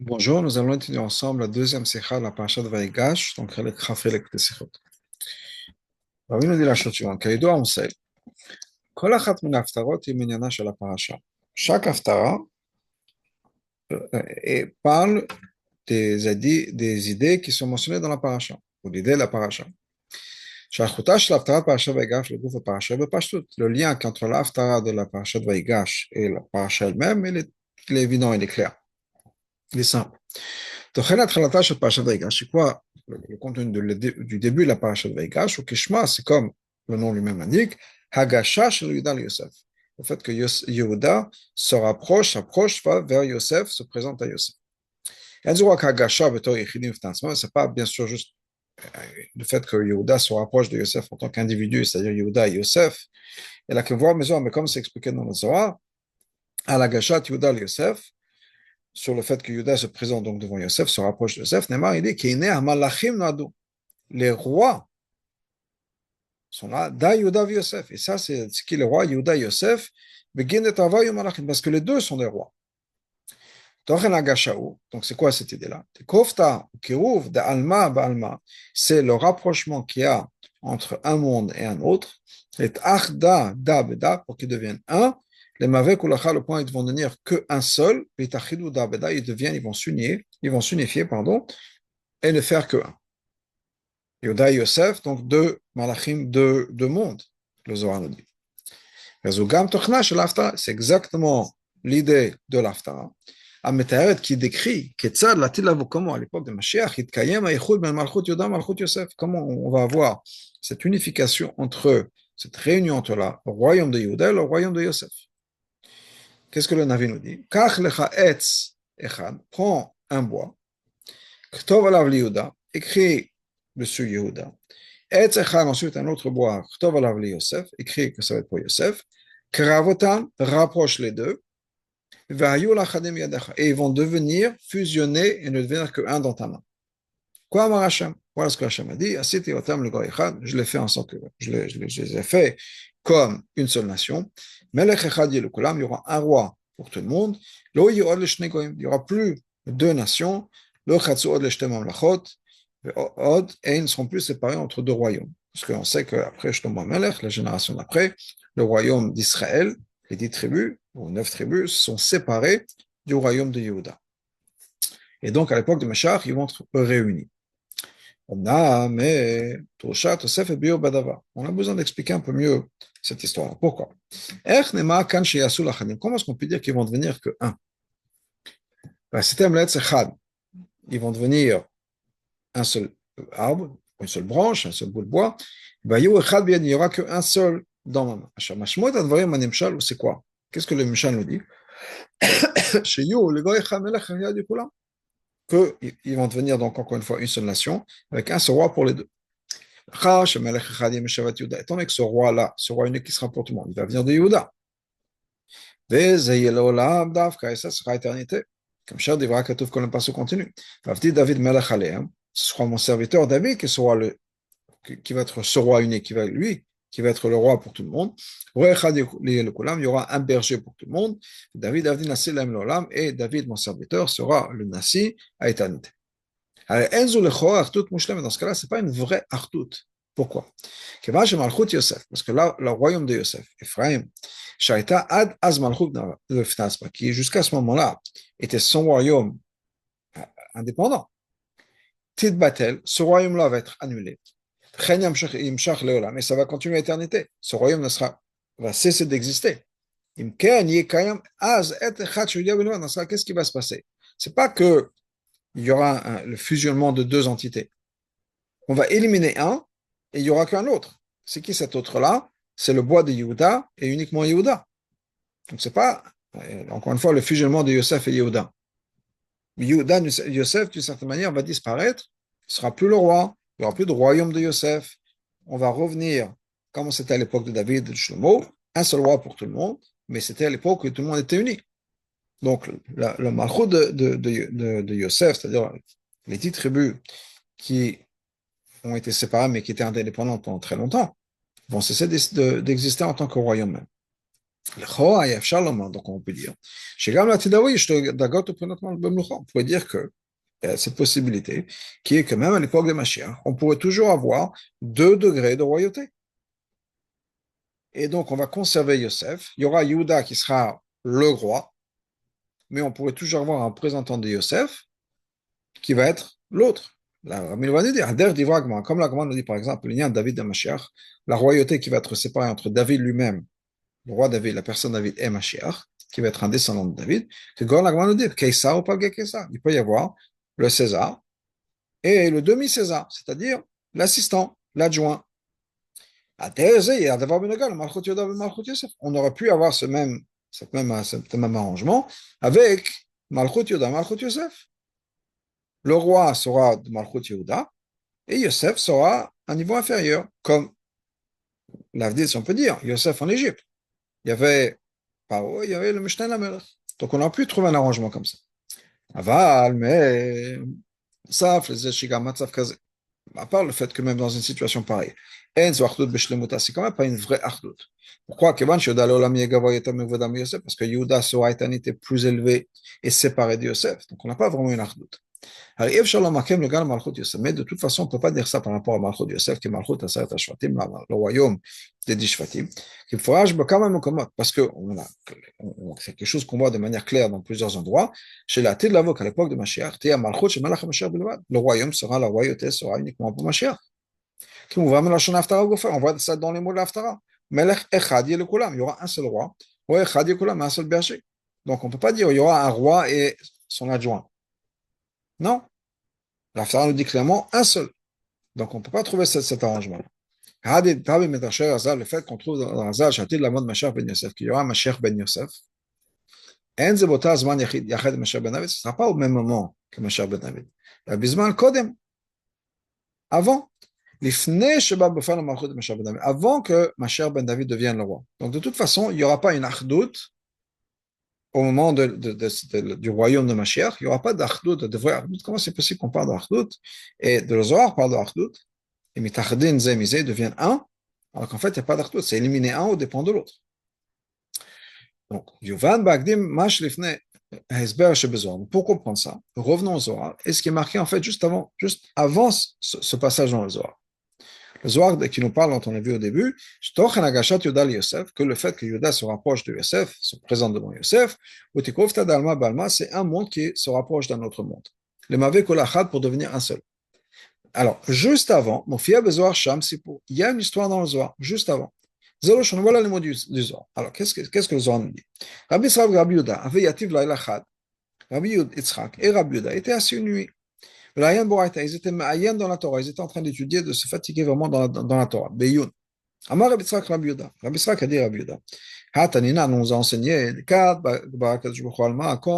Bonjour, nous allons étudier ensemble la deuxième sikha de la paracha de Vaïgash, donc le Khafelek de Sikhot. Alors, il nous dit la chose suivante, Kaidoua on sait, Kol achat min haftarot hi minyana shel parasha. Chaque haftara parle des idées qui sont mentionnées dans la paracha, ou l'idée de la paracha. Shachuta shel haftarat parasha Vaïgash, le groupe de paracha, le lien entre la haftara de la paracha de Vaïgash et la paracha elle-même, il est évident, il est clair, il est simple. תוכן התחלתה של פרשת ויגש, c'est quoi le contenu du début de la paracha de Vaïgash, ou Kishma, c'est comme le nom lui-même l'indique, Hagasha shel Yehuda Yosef. Le fait que Yehuda s'approche, va vers Yosef, se présente à Yosef. C'est pas bien sûr juste le fait que Yehuda se rapproche de Yosef en tant qu'individu, c'est-à-dire Yehuda et Yosef, et là que voir, mais comme c'est expliqué dans le Zohar, à l'Agashat Yehuda Yosef, sur le fait que Yehuda se présente donc devant Yosef, se rapproche de Yosef, Neymar, il dit qu'il est Malachim Nadu. Les rois sont là, Da Yehuda et Yosef. Et ça, c'est ce qui est le roi, Yehuda et Yosef, parce que les deux sont des rois. Donc c'est quoi cette idée-là? Kofta, Kiruv, de Alma, Baalma, c'est le rapprochement qu'il y a entre un monde et un autre. Et Achda, Da, Beda, pour qu'ils deviennent un. Les Mavek ou le point, ils vont devenir qu'un seul. Et Tachidou, Da, Beda, ils vont s'unifier, pardon, et ne faire que un. Yoda et Yosef, donc deux malachim, deux mondes, le Zohar nous dit. C'est exactement l'idée de l'Aftara. Ametaret qui décrit comment à l'époque de Mashiach, comment on va avoir cette unification entre cette réunion entre le royaume de Yehuda et le royaume de Yosef. Qu'est-ce que le Navi nous dit? Prends un bois, écrit dessus Yehuda. Etz Echad, ensuite un autre bois, Chtov alav li Yosef, écrit que ça va être pour Yosef. Kravotan, rapproche les deux. Vahayu lachadim yadecha, et ils vont devenir fusionnés et ne devenir qu'un dans ta main. Quoi, Amar Hashem? Voilà ce que Hashem a dit. Asiti otam le goy echad, je l'ai fait en sorte que je les ai fait comme une seule nation. Melech echad yelekulam, il y aura un roi pour tout le monde. Lo yiod le shnei goyim, il n'y aura plus deux nations. Lo chatsu od le shte mamlachot. Et ils ne seront plus séparés entre deux royaumes. Parce qu'on sait qu'après Shlomo Amelech, la génération d'après, le royaume d'Israël, les 10 tribus, ou 9 tribus, sont séparés du royaume de Yehuda. Et donc, à l'époque de Mashiach, ils vont être réunis. On a besoin d'expliquer un peu mieux cette histoire. Pourquoi? Comment est-ce qu'on peut dire qu'ils vont devenir que un? Ils vont devenir un seul arbre, une seule branche, un seul bout de bois. Il n'y aura qu'un seul dans ma main. C'est quoi? Qu'est-ce que le Mishal nous dit? Qu'ils vont devenir donc encore une fois une seule nation, avec un seul roi pour les deux. Étant donné que ce roi-là, ce roi unique qui sera pour tout le monde, il va venir de Yehuda. Et ça sera éternité. Comme Cher Divra Katouf, comme le passage continue. David Melech Aleim, ce sera mon serviteur David qui va être ce roi unique, qui va être le roi pour tout le monde. Il y aura un berger pour tout le monde. David et David, mon serviteur, sera le Nassi à éternité. Alors, dans ce cas-là, ce n'est pas une vraie artout. Pourquoi? Parce que là, le royaume de Yosef, Ephraim, qui jusqu'à ce moment-là était son royaume indépendant. Tidbatel, ce royaume-là va être annulé. Mais ça va continuer à l'éternité. Ce royaume va cesser d'exister. Qu'est-ce qui va se passer? C'est pas que il y aura le fusionnement de deux entités. On va éliminer un et il n'y aura qu'un autre. C'est qui cet autre-là? C'est le bois de Yehuda et uniquement Yehuda. Donc c'est pas, encore une fois, le fusionnement de Yosef et Yehuda. Yosef, d'une certaine manière, va disparaître. Il ne sera plus le roi. Il n'y aura plus de royaume de Yosef. On va revenir, comme c'était à l'époque de David et de Shlomo, un seul roi pour tout le monde, mais c'était à l'époque où tout le monde était uni. Donc, le malchut de Yosef, c'est-à-dire les 10 tribus qui ont été séparées mais qui étaient indépendantes pendant très longtemps, vont cesser d'exister en tant que royaume même. Donc on peut dire, on pourrait dire que cette possibilité, qui est que même à l'époque de Mashiach, on pourrait toujours avoir 2 degrés de royauté. Et donc on va conserver Yosef. Il y aura Yehuda qui sera le roi, mais on pourrait toujours avoir un représentant de Yosef qui va être l'autre. Comme la Gemara nous dit par exemple, il y a David et Mashiach, la royauté qui va être séparée entre David lui-même, le roi David, la personne David et Mashiach, qui va être un descendant de David, que la Gemara nous dit, Caesar ou pas Caesar. Il peut y avoir le César et le demi-César, c'est-à-dire l'assistant, l'adjoint. On aurait pu avoir ce même arrangement avec Malchut Yoda, Malchut Yosef. Le roi sera de Malchut Yehuda et Yosef sera à un niveau inférieur, comme l'Avdil, si on peut dire, Yosef en Égypte. Il y avait Paro, il y avait le Mishnah Lamelech. Donc on a pu trouver un arrangement comme ça. Aval, mais ça, à part le fait que même dans une situation pareille, c'est quand même pas une vraie achdut. Pourquoi? Parce que Yehuda sera était plus élevé et séparé de Yosef. Donc on n'a pas vraiment une achdut. Mais de toute façon, on ne peut pas dire ça par rapport à Malchut Yosef, qui est Malchut Aseret HaShvatim, le royaume des 10 Shvatim, qui forage quand même parce que c'est quelque chose qu'on voit de manière claire dans plusieurs endroits. Chez la Tid Lavok, à l'époque de Mashiach, le royaume sera, la royauté sera uniquement pour Mashiach. On voit ça dans les mots de l'Aftara. Melech Echad Yelekulam, il y aura un seul roi, ou Echad Yelekulam, un seul berger. Donc on ne peut pas dire il y aura un roi et son adjoint. Non. L'Aftara nous dit clairement un seul. Donc on ne peut pas trouver cet arrangement. Le fait qu'on trouve dans Hazal, la mode Mashiach ben Yosef, qu'il y aura Mashiach ben Yosef, ce ne sera pas au même moment que Mashiach ben David. Avant. Avant que Mashiach ben David devienne le roi. Donc de toute façon, il n'y aura pas une achdout au moment du royaume de Mashiach. Il n'y aura pas d'achdout, de vraie achdout. Comment c'est possible qu'on parle d'achdout? Et de le Zohar parle d'achdout. Et mitachdin zemizé deviennent un, alors qu'en fait, il n'y a pas d'achdout. C'est éliminer un au dépend de l'autre. Donc, Yuvan Bagdim Mash Lifne Hezber Shebezor. Pour comprendre ça, revenons au Zohar. Et ce qui est marqué en fait juste avant ce passage dans le Zohar. Le Zohar qui nous parle, dont on a vu au début, que le fait que Yuda se rapproche de Yosef, se présente devant Yosef, c'est un monde qui se rapproche d'un autre monde. Le Mavé Kolachad pour devenir un seul. Alors, juste avant, il y a une histoire dans le Zohar, juste avant. Voilà le mot du Zohar. Alors, qu'est-ce que le Zohar nous dit? Rabbi Israël et Rabbi Yuda avaient yativ laïla chad. Rabbi Yitzchak et Rabbi Yuda étaient assis une nuit. Ils étaient ma'ayen dans la Torah, ils étaient en train d'étudier, de se fatiguer vraiment dans la Torah. Beyoun. Amar Rabbi Yitzchak Rabbi Yuda. Rabbi Yitzchak a dit Rabbi Yuda. Hatanina nous a enseigné, quand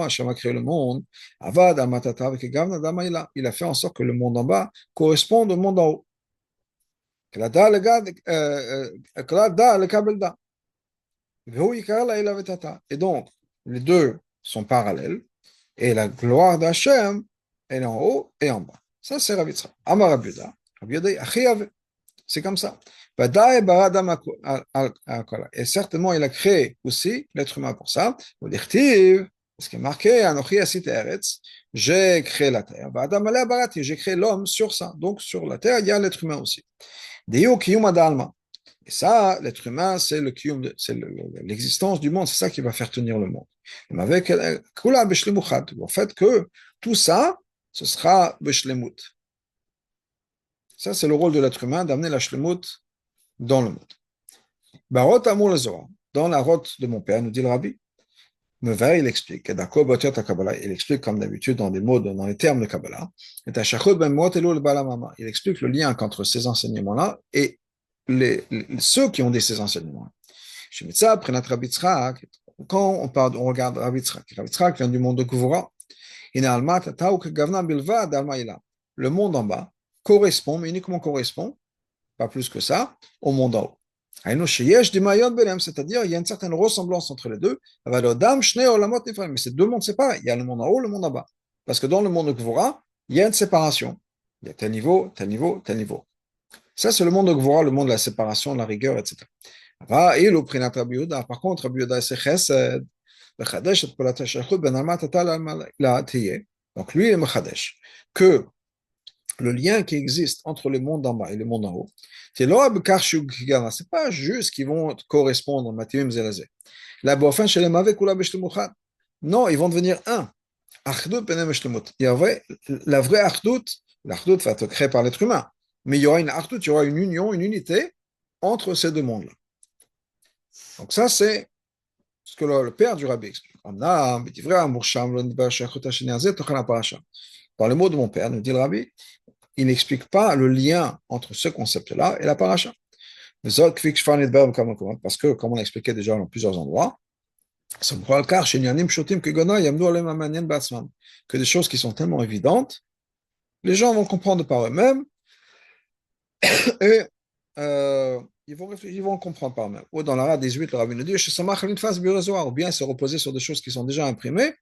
Hashem a créé le monde, Avad Amatata avec Gavna Damaïla, il a fait en sorte que le monde en bas corresponde au monde en haut. Et donc, les deux sont parallèles, et la gloire d'Hachem, elle est en haut et en bas. Ça, c'est Rabbi Yitzchak. Amar Rabbi Yuda. Rabbi Yuda, c'est comme ça. Et certainement, il a créé aussi l'être humain pour ça. Ce qui est marqué, j'ai créé la terre. J'ai créé l'homme sur ça. Donc, sur la terre, il y a l'être humain aussi. Et ça, l'être humain, c'est l'existence du monde, c'est ça qui va faire tenir le monde. Mais avec en fait que tout ça, ce sera beshlemut. Ça, c'est le rôle de l'être humain, d'amener la shlemut dans le monde. Barot Amur le Zohar, dans la rote de mon père, nous dit le rabbi, Mever, il explique, il explique comme d'habitude dans des mots, dans les termes de Kabbalah, il explique le lien entre ces enseignements-là et ceux qui ont dit ces enseignements. Quand on regarde Rabbi Yitzchak vient du monde de Gvura, le monde en bas correspond, mais uniquement correspond, pas plus que ça, au monde en haut. C'est-à-dire il y a une certaine ressemblance entre les deux, mais c'est deux mondes séparés, il y a le monde en haut, le monde en bas. Parce que dans le monde de Gvura, il y a une séparation. Il y a tel niveau, tel niveau, tel niveau. Ça, c'est le monde de Gvura, le monde de la séparation, de la rigueur, etc. Par contre, Rabbi Yehuda, c'est chesed, v'chadesh et polat hashaychut ben alma tata la tiye. Donc lui, il me chadesh que le lien qui existe entre les mondes d'en bas et les mondes d'en haut, c'est pas juste qu'ils vont correspondre, Matimim Zelazé. La bofin chez les Mavek ou la Beshlemuchan. Non, ils vont devenir un. Achdut benem Beshlemut. Il y a la vraie Achdut, l'Achdut va être créée par l'être humain, mais il y aura une Achdut, il y aura une union, une unité entre ces deux mondes-là. Donc ça, c'est ce que le père du Rabbi explique. Dans les mots de mon père, nous dit le Rabbi, il n'explique pas le lien entre ce concept-là et la paracha. Parce que, comme on a expliqué déjà dans plusieurs endroits, que des choses qui sont tellement évidentes, les gens vont comprendre par eux-mêmes et ils vont comprendre par eux-mêmes. Ou dans la 18, le rabbin nous dit ou bien se reposer sur des choses qui sont déjà imprimées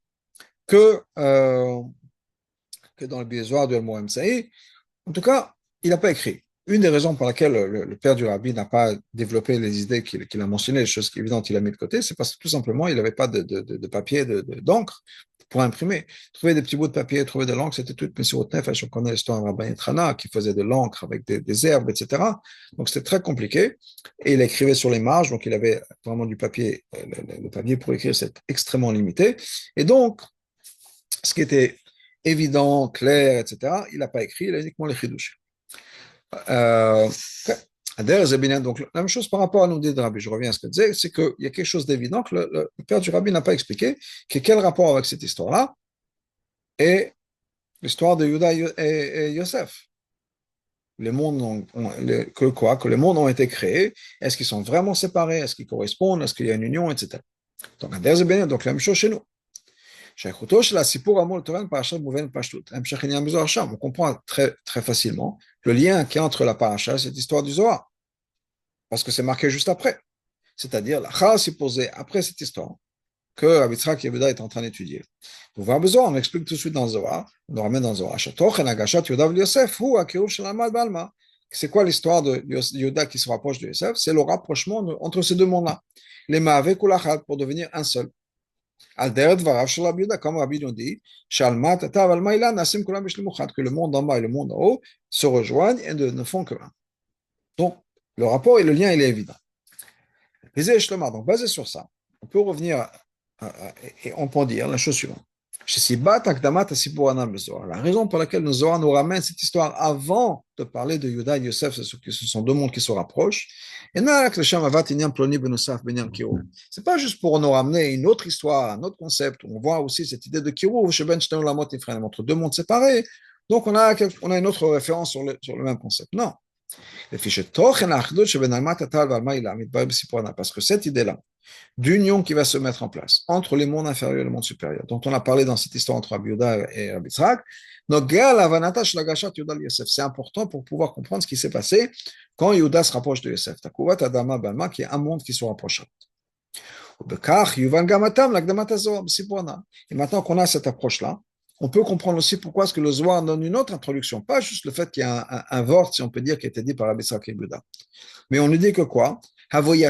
que, que dans le bizoir du Al-Mu'amsa'i. En tout cas, il n'a pas écrit. Une des raisons pour laquelle le père du rabbi n'a pas développé les idées qu'il a mentionnées, les choses évidentes qu'il a mis de côté, c'est parce que tout simplement, il n'avait pas de papier, d'encre pour imprimer. Trouver des petits bouts de papier, trouver de l'encre, c'était tout. Mais sur Nefesh, on connaît l'histoire de Rabbi Trana qui faisait de l'encre avec des herbes, etc. Donc c'était très compliqué. Et il écrivait sur les marges, donc il avait vraiment du papier. Le papier pour écrire, c'est extrêmement limité. Et donc, ce qui était évident, clair, etc., il n'a pas écrit, il a uniquement les chidouches. Donc, la même chose par rapport à nous dit de Rabbi, je reviens à ce que je disais, c'est qu'il y a quelque chose d'évident que le père du Rabbi n'a pas expliqué, qui est quel rapport avec cette histoire-là et l'histoire de Juda et Yosef. Les mondes que les mondes ont été créés, est-ce qu'ils sont vraiment séparés, est-ce qu'ils correspondent, est-ce qu'il y a une union, etc. Donc, donc la même chose chez nous. On comprend très, très facilement le lien qui est entre la paracha et cette histoire du Zohar, parce que c'est marqué juste après. C'est-à-dire, la chal s'est posée après cette histoire que Rabbi Yitzhak Yehuda est en train d'étudier. Pour voir besoin, on explique tout de suite dans le Zohar, on nous ramène dans le Zohar. C'est quoi l'histoire de Yehuda qui se rapproche de Yosef? C'est le rapprochement entre ces deux mondes-là. Les Ma'avek ou l'Achad pour devenir un seul. Comme Rabbi nous dit, que le monde en bas et le monde en haut se rejoignent et ne font que un. Donc, le rapport et le lien, il est évident. Donc, basé sur ça, on peut revenir et on peut dire la chose suivante. La raison pour laquelle nous Zohar nous ramène cette histoire avant de parler de Yuda et Yosef, ce sont deux mondes qui se rapprochent. C'est pas juste pour nous ramener une autre histoire, un autre concept. On voit aussi cette idée de Kiruv, entre deux mondes séparés. Donc on a une autre référence sur le même concept. Non. Parce que cette idée-là, d'union qui va se mettre en place entre les mondes inférieurs et le monde supérieur, dont on a parlé dans cette histoire entre Rabbi Yehuda et Rabbi Yitzhak, c'est important pour pouvoir comprendre ce qui s'est passé quand Yehuda se rapproche de Yosef. Qui est un monde qui se rapproche. Et maintenant qu'on a cette approche-là, on peut comprendre aussi pourquoi est-ce que le Zohar donne une autre introduction, pas juste le fait qu'il y a un vort, si on peut dire, qui a été dit par Rabbi Yitzhak et Yehuda. Mais on nous dit que quoi? Ils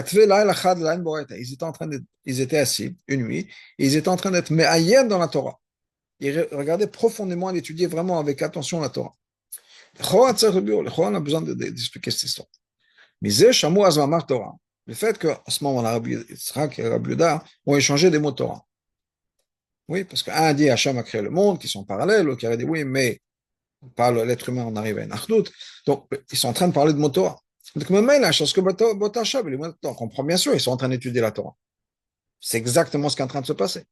étaient assis une nuit, et ils étaient en train d'être me'ayem dans la Torah. Ils regardaient profondément, ils étudiaient vraiment avec attention la Torah. On a besoin d'expliquer cette histoire. Le fait qu'à ce moment-là, Rabbi Yitzhak et Rabbi Yehuda ont échangé des mots de Torah. Oui, parce qu'un dit Hachem a créé le monde, qui sont parallèles, l'autre qui a dit oui, mais par l'être humain, on arrive à une achdout. Donc, ils sont en train de parler de mots de Torah. Donc, même là, on comprend bien sûr, ils sont en train d'étudier la Torah. C'est exactement ce qui est en train de se passer.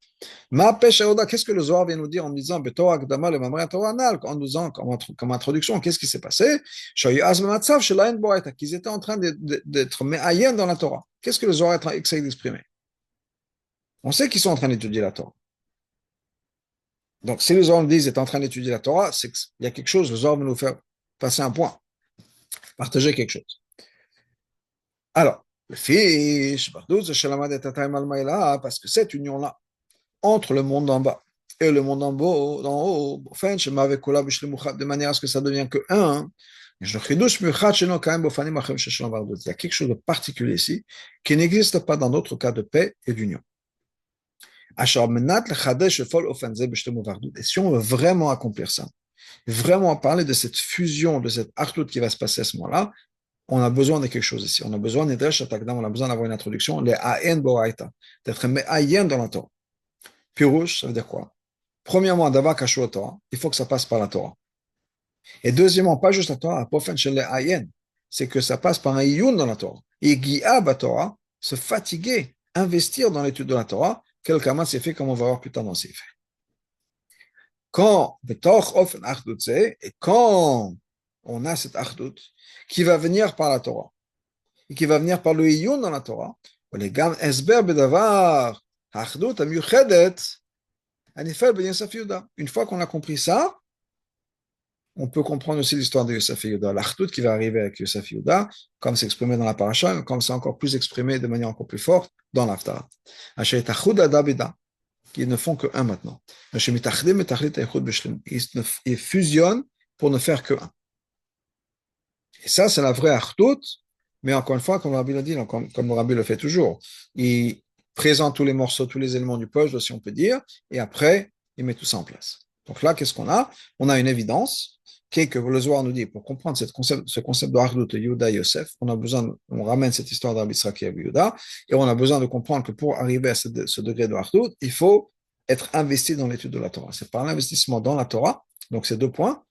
Qu'est-ce que le Zohar vient nous dire en disant, en nous disant comme introduction, qu'est-ce qui s'est passé? Qu'ils étaient en train d'être me'ayem dans la Torah. Qu'est-ce que le Zohar essaie d'exprimer? On sait qu'ils sont en train d'étudier la Torah. Donc, si le Zohar nous dit qu'ils étaient en train d'étudier la Torah, c'est qu'il y a quelque chose, le Zohar veut nous faire passer un point, partager quelque chose. Alors, le fiche, parce que cette union-là, entre le monde en bas et le monde en haut, de manière à ce que ça devienne que un, Il y a quelque chose de particulier ici qui n'existe pas dans d'autres cas de paix et d'union. Et si on veut vraiment accomplir ça, vraiment parler de cette fusion, de cette artout qui va se passer à ce moment-là, on a besoin de quelque chose ici. On a besoin on a besoin d'avoir une introduction, les Aen Boraita, d'être Me'ayen dans la Torah. Pirouche, ça veut dire quoi? Premièrement, d'avoir caché la Torah, il faut que ça passe par la Torah. Et deuxièmement, pas juste la Torah, c'est que ça passe par un iyun dans la Torah. Et Guiab Torah, se fatiguer, investir dans l'étude de la Torah, quel kamat c'est fait comme on va voir plus tard dans ces faits. Quand, et quand on a cette achdut qui va venir par la Torah, et qui va venir par le iyun dans la Torah, une fois qu'on a compris ça, on peut comprendre aussi l'histoire de Yosef et Yehuda, l'Achdut qui va arriver avec Yosef et Yehuda, comme c'est exprimé dans la paracha, comme c'est encore plus exprimé de manière encore plus forte dans l'Haftarah. Qui ne font que un maintenant. Ils fusionnent pour ne faire que un. Et ça, c'est la vraie Achdut, mais encore une fois, comme le Rabbi l'a dit, comme le Rabbi le fait toujours, il présente tous les morceaux, tous les éléments du puzzle, si on peut dire, et après, il met tout ça en place. Donc là, qu'est-ce qu'on a? On a une évidence qui est que le Zohar nous dit, pour comprendre ce concept de Achdut, de Yehuda et Yosef, on ramène cette histoire d'Rabbi Yitzhak et Yehuda, et on a besoin de comprendre que pour arriver à ce degré de Achdut, il faut être investi dans l'étude de la Torah. C'est par l'investissement dans la Torah, donc ces deux points,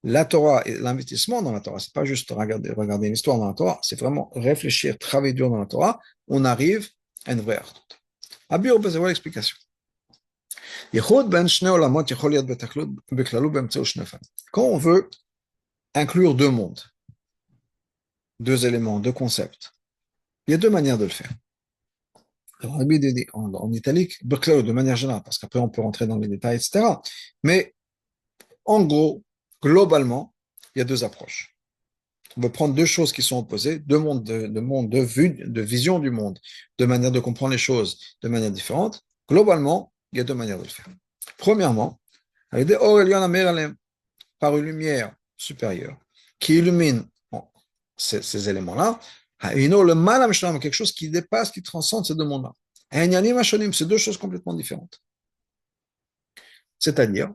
la Torah et l'investissement dans la Torah, c'est pas juste regarder une histoire dans la Torah, c'est vraiment réfléchir, travailler dur dans la Torah, on arrive à une vraie Achdut. Abir, c'est voilà l'explication. Quand on veut inclure deux mondes, deux éléments, deux concepts, il y a deux manières de le faire. En italique, de manière générale, parce qu'après on peut rentrer dans les détails, etc. Mais en gros, globalement, il y a deux approches. On veut prendre deux choses qui sont opposées, deux mondes de vue, de vision du monde, de manière de comprendre les choses de manière différente. Globalement, il y a deux manières de le faire. Premièrement, par une lumière supérieure qui illumine ces éléments-là, quelque chose qui dépasse, qui transcende ces deux mondes-là. C'est deux choses complètement différentes. C'est-à-dire,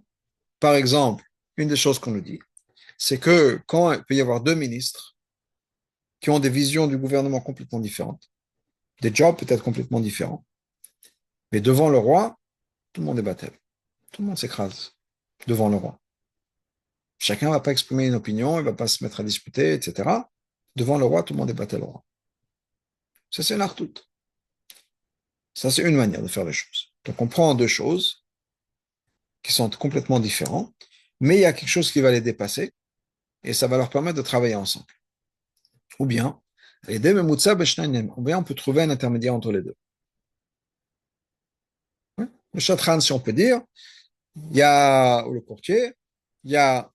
par exemple, une des choses qu'on nous dit, c'est que quand il peut y avoir deux ministres qui ont des visions du gouvernement complètement différentes, des jobs peut-être complètement différents, mais devant le roi, tout le monde est battel. Tout le monde s'écrase devant le roi. Chacun ne va pas exprimer une opinion, il ne va pas se mettre à discuter, etc. Devant le roi, tout le monde est battel le roi. Ça, c'est l'artout. Ça, c'est une manière de faire les choses. Donc, on prend deux choses qui sont complètement différentes, mais il y a quelque chose qui va les dépasser et ça va leur permettre de travailler ensemble. Ou bien, on peut trouver un intermédiaire entre les deux. Le chatran, si on peut dire, il y a le courtier, il y a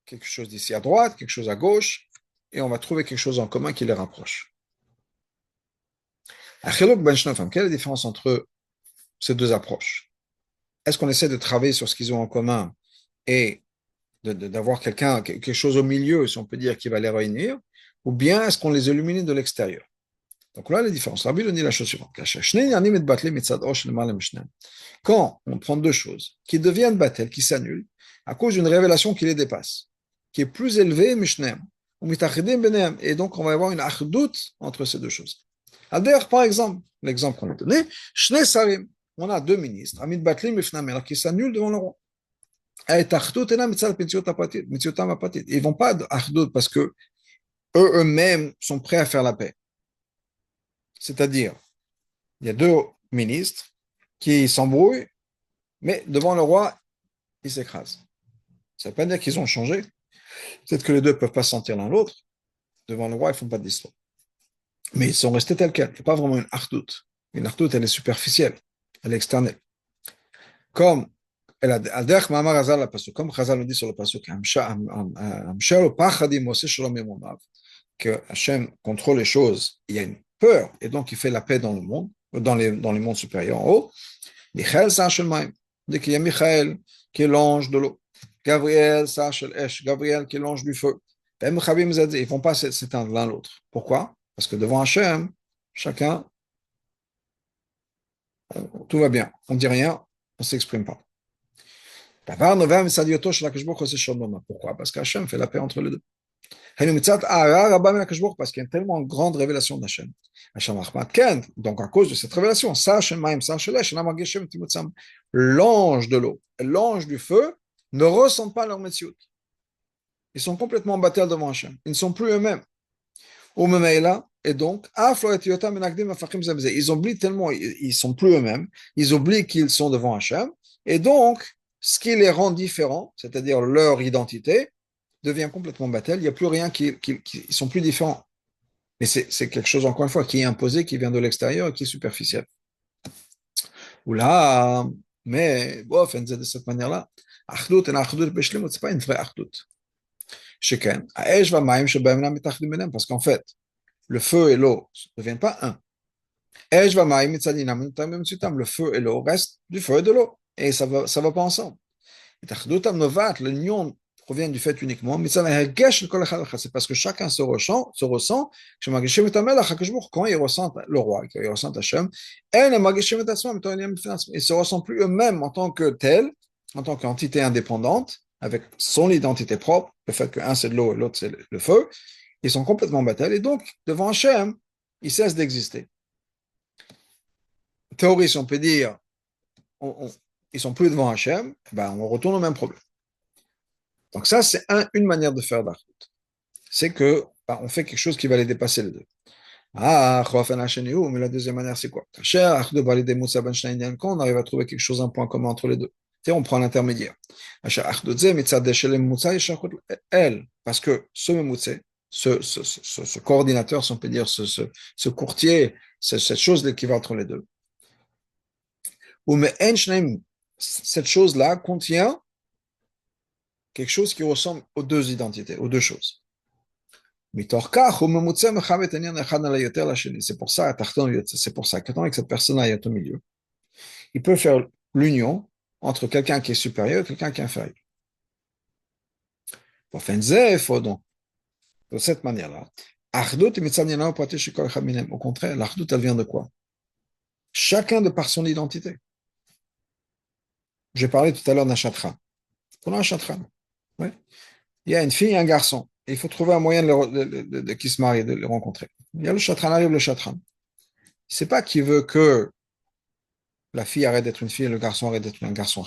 quelque chose d'ici à droite, quelque chose à gauche, et on va trouver quelque chose en commun qui les rapproche. Quelle est la différence entre ces deux approches? Est-ce qu'on essaie de travailler sur ce qu'ils ont en commun et d'avoir quelque chose au milieu, si on peut dire, qui va les réunir, ou bien est-ce qu'on les illumine de l'extérieur? Donc là, la différence. Rabbi nous dit la chose suivante. Quand on prend deux choses qui deviennent battel, qui s'annulent, à cause d'une révélation qui les dépasse, qui est plus élevée, et donc on va avoir une achdut entre ces deux choses. D'ailleurs, par exemple, l'exemple qu'on a donné, on a deux ministres, qui s'annulent devant le roi. Ils ne vont pas d'achdut parce que eux-mêmes sont prêts à faire la paix. C'est-à-dire, il y a deux ministres qui s'embrouillent, mais devant le roi, ils s'écrasent. Ça ne veut pas dire qu'ils ont changé. Peut-être que les deux ne peuvent pas se sentir l'un l'autre. Devant le roi, ils ne font pas d'histoire. Mais ils sont restés tels quels. Il n'y a pas vraiment une achdut. Une achdut, elle est superficielle. Elle est externe. Comme comme Chazal nous dit sur le pasuk, que Hachem contrôle les choses, il y a une peur, et donc il fait la paix dans le monde, dans les mondes supérieurs en haut. Michael Sachelmaim, dès qu'il y a Michael, qui est l'ange de l'eau. Gabriel Sachel Esh, Gabriel qui est l'ange du feu. Ils ne vont pas s'éteindre l'un l'autre. Pourquoi? Parce que devant Hachem, chacun, tout va bien. On ne dit rien, on ne s'exprime pas. Pourquoi? Parce qu'Hachem fait la paix entre les deux. Parce qu'il y a une tellement grande révélation d'Hachem. Donc, à cause de cette révélation, l'ange de l'eau et l'ange du feu ne ressentent pas leur metsiout. Ils sont complètement battus devant Hachem. Ils ne sont plus eux-mêmes. Et donc, ils oublient tellement, ils ne sont plus eux-mêmes, ils oublient qu'ils sont devant Hachem. Et donc, ce qui les rend différents, c'est-à-dire leur identité, devient complètement battel. Il n'y a plus rien ils sont plus différents. Mais c'est quelque chose, encore une fois, qui est imposé, qui vient de l'extérieur et qui est superficiel. Oula, mais bon, de cette manière-là, Achdut et Achdut Beshlemut, ce n'est pas une vraie Achdut. Parce qu'en fait, le feu et l'eau ne deviennent pas un. Le feu et l'eau restent du feu et de l'eau. Et ça va pas ensemble. L'union provient du fait uniquement, c'est parce que chacun se ressent, quand ils ressentent le roi, quand ils ressentent Hachem, ils ne se ressentent plus eux-mêmes en tant que tels, en tant qu'entité indépendante, avec son identité propre, le fait qu'un c'est de l'eau et l'autre c'est le feu, ils sont complètement battels, et donc, devant Hachem, ils cessent d'exister. Théorie, si on peut dire, ils sont plus devant Hachem, ben, on retourne au même problème. Donc ça, c'est une manière de faire d'Achdut. C'est que ben, on fait quelque chose qui va les dépasser les deux. Ah, mais la deuxième manière, c'est quoi? Quand on arrive à trouver quelque chose, un point commun entre les deux. On prend l'intermédiaire. Parce que ce memutse, ce coordinateur, si on peut dire, ce courtier, cette chose qui va entre les deux. Cette chose-là contient quelque chose qui ressemble aux deux identités, aux deux choses. C'est pour ça, qu'étant avec cette personne-là est au milieu, il peut faire l'union entre quelqu'un qui est supérieur et quelqu'un qui est inférieur. Donc, de cette manière-là, au contraire, l'Achdut, elle vient de quoi? Chacun de par son identité. J'ai parlé tout à l'heure d'un chatran. Prenons un chatran. Oui. Il y a une fille et un garçon. Et il faut trouver un moyen de qu'ils se marient, de les rencontrer. Il y a le chatran, arrive le chatran. C'est pas qu'il veut que la fille arrête d'être une fille et le garçon arrête d'être un garçon.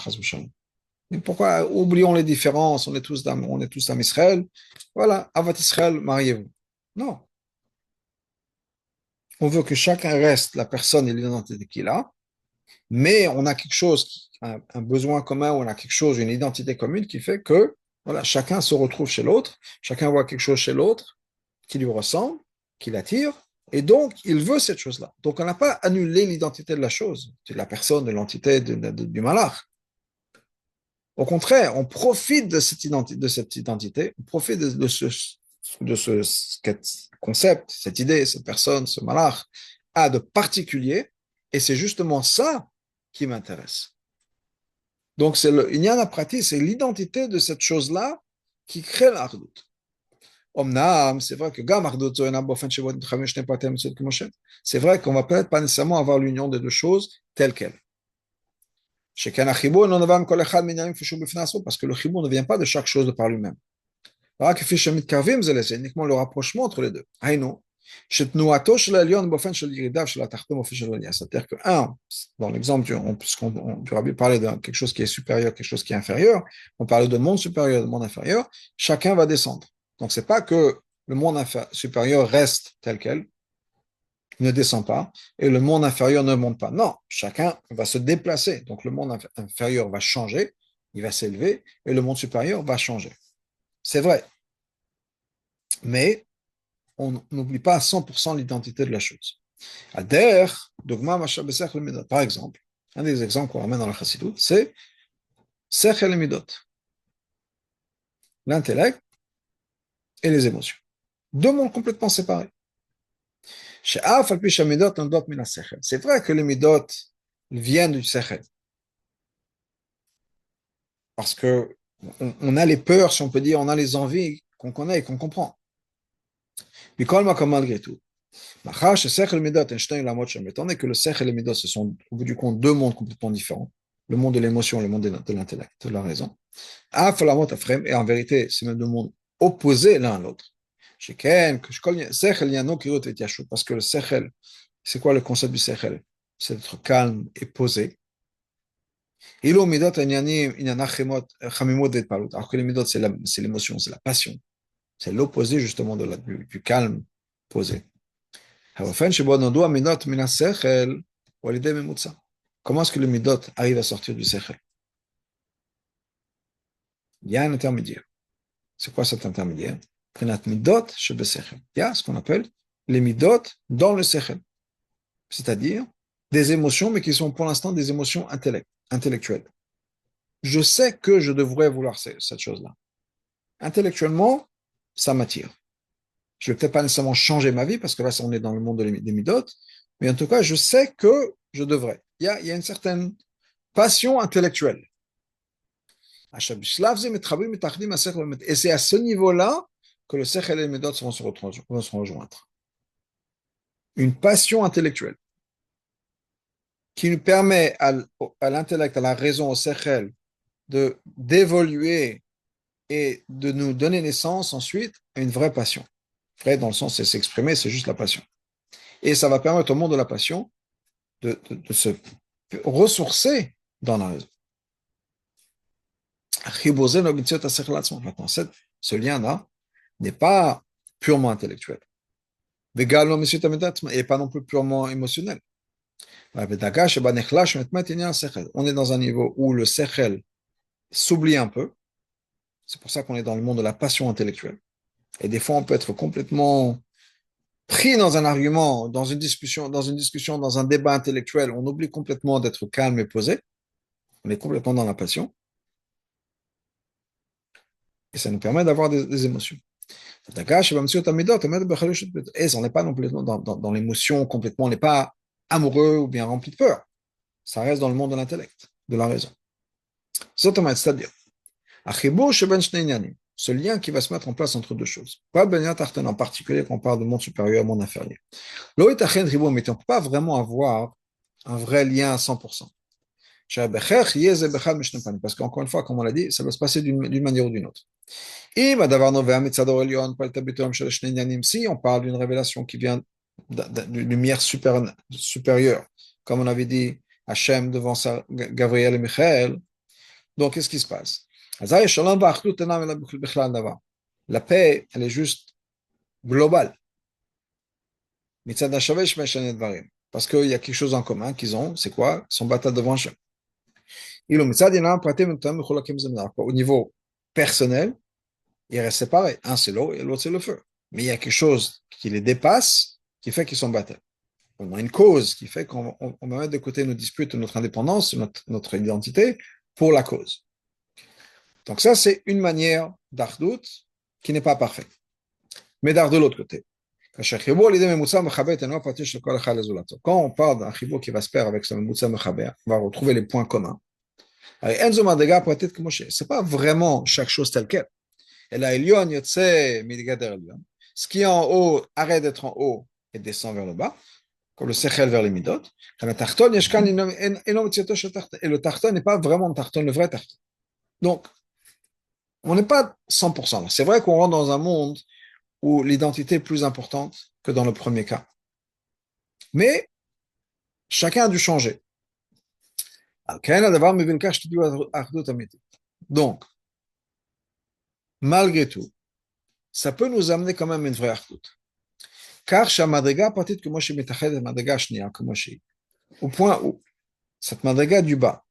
Mais pourquoi? Oublions les différences, on est tous d'Am Israël. Voilà, Avat Israël, mariez-vous. Non. On veut que chacun reste la personne et l'identité qu'il a, mais on a quelque chose, un besoin commun, on a quelque chose, une identité commune qui fait que voilà, chacun se retrouve chez l'autre, chacun voit quelque chose chez l'autre qui lui ressemble, qui l'attire, et donc il veut cette chose-là. Donc on n'a pas annulé l'identité de la chose, de la personne, de l'entité, du malach. Au contraire, on profite de cette identité, on profite de ce concept, cette idée, cette personne, ce malach, a de particulier, et c'est justement ça qui m'intéresse. Donc, il y a la pratique, c'est l'identité de cette chose-là qui crée l'Achdut. Omnam, c'est vrai que c'est vrai qu'on va peut-être pas nécessairement avoir l'union des deux choses telles quelles. Parce que le chibur ne vient pas de chaque chose de par lui-même. C'est uniquement le rapprochement entre les deux. C'est-à-dire que, dans l'exemple du Rabbi parlait de quelque chose qui est supérieur, quelque chose qui est inférieur, on parlait de monde supérieur, de monde inférieur, chacun va descendre. Donc, c'est pas que le monde supérieur reste tel quel, ne descend pas, et le monde inférieur ne monte pas. Non, chacun va se déplacer. Donc, le monde inférieur va changer, il va s'élever, et le monde supérieur va changer. C'est vrai. Mais on n'oublie pas à 100% l'identité de la chose. Par exemple, un des exemples qu'on ramène dans la Chassidut, c'est Sechel et Midot, l'intellect et les émotions. Deux mondes complètement séparés. C'est vrai que les Midot viennent du Sechel, parce que on a les peurs, si on peut dire, on a les envies qu'on connaît et qu'on comprend. Mais comme malgré tout. Étant donné que le sech et le midot, ce sont au bout du compte deux mondes complètement différents, le monde de l'émotion et le monde de l'intellect, de la raison. Et en vérité, c'est même deux mondes opposés l'un à l'autre. Parce que le sechel, c'est quoi le concept du sechel? C'est d'être calme et posé. Alors que les midot, c'est l'émotion, c'est la passion. C'est l'opposé justement du calme posé. Comment est-ce que le midot arrive à sortir du sechel? Il y a un intermédiaire. C'est quoi cet intermédiaire? Il y a ce qu'on appelle les midot dans le sechel, c'est-à-dire des émotions, mais qui sont pour l'instant des émotions intellectuelles. Je sais que je devrais vouloir cette chose-là. Intellectuellement, ça m'attire. Je ne vais peut-être pas nécessairement changer ma vie, parce que là, on est dans le monde des midot, mais en tout cas, je sais que je devrais. Il y a une certaine passion intellectuelle. Et c'est à ce niveau-là que le sechel et les midot vont se rejoindre. Une passion intellectuelle qui nous permet à l'intellect, à la raison, au sechel, d'évoluer et de nous donner naissance ensuite à une vraie passion. Vrai dans le sens, c'est s'exprimer, c'est juste la passion. Et ça va permettre au monde de la passion de se ressourcer dans la raison. Maintenant, ce lien-là n'est pas purement intellectuel. Et pas non plus purement émotionnel. On est dans un niveau où le sechel s'oublie un peu. C'est pour ça qu'on est dans le monde de la passion intellectuelle. Et des fois, on peut être complètement pris dans un argument, dans une discussion, dans un débat intellectuel. On oublie complètement d'être calme et posé. On est complètement dans la passion. Et ça nous permet d'avoir des émotions. Et on n'est pas non plus dans l'émotion complètement, on n'est pas amoureux ou bien rempli de peur. Ça reste dans le monde de l'intellect, de la raison. C'est-à-dire, ce lien qui va se mettre en place entre deux choses. Pas en particulier quand on parle de monde supérieur et monde inférieur. Mais on ne peut pas vraiment avoir un vrai lien à 100%. Parce qu'encore une fois, comme on l'a dit, ça va se passer d'une manière ou d'une autre. Si on parle d'une révélation qui vient d'une lumière supérieure, comme on avait dit, Hachem devant Gabriel et Michael, donc qu'est-ce qui se passe? La paix, elle est juste globale. Parce qu'il y a quelque chose en commun qu'ils ont, c'est quoi? Ils sont battus devant Hachem. Au niveau personnel, ils restent séparés. Un, c'est l'eau et l'autre, c'est le feu. Mais il y a quelque chose qui les dépasse, qui fait qu'ils sont battus. On a une cause qui fait qu'on va mettre de côté nos disputes, notre indépendance, notre identité, pour la cause. Donc ça, c'est une manière d'Ardout qui n'est pas parfaite. Mais d'Ardout de l'autre côté. Quand on parle d'un chibou qui va se faire avec ce Memutsa Mechaber, on va retrouver les points communs. C'est pas vraiment chaque chose telle quelle. Ce qui est en haut arrête d'être en haut et descend vers le bas, comme le sechel vers les midot. Et le tarton n'est pas vraiment le tarton, le vrai tarton. Donc, on n'est pas 100% là. C'est vrai qu'on rentre dans un monde où l'identité est plus importante que dans le premier cas. Mais chacun a dû changer. Donc, malgré tout, ça peut nous amener quand même une vraie ardout. Car au point où cette madriga du bas,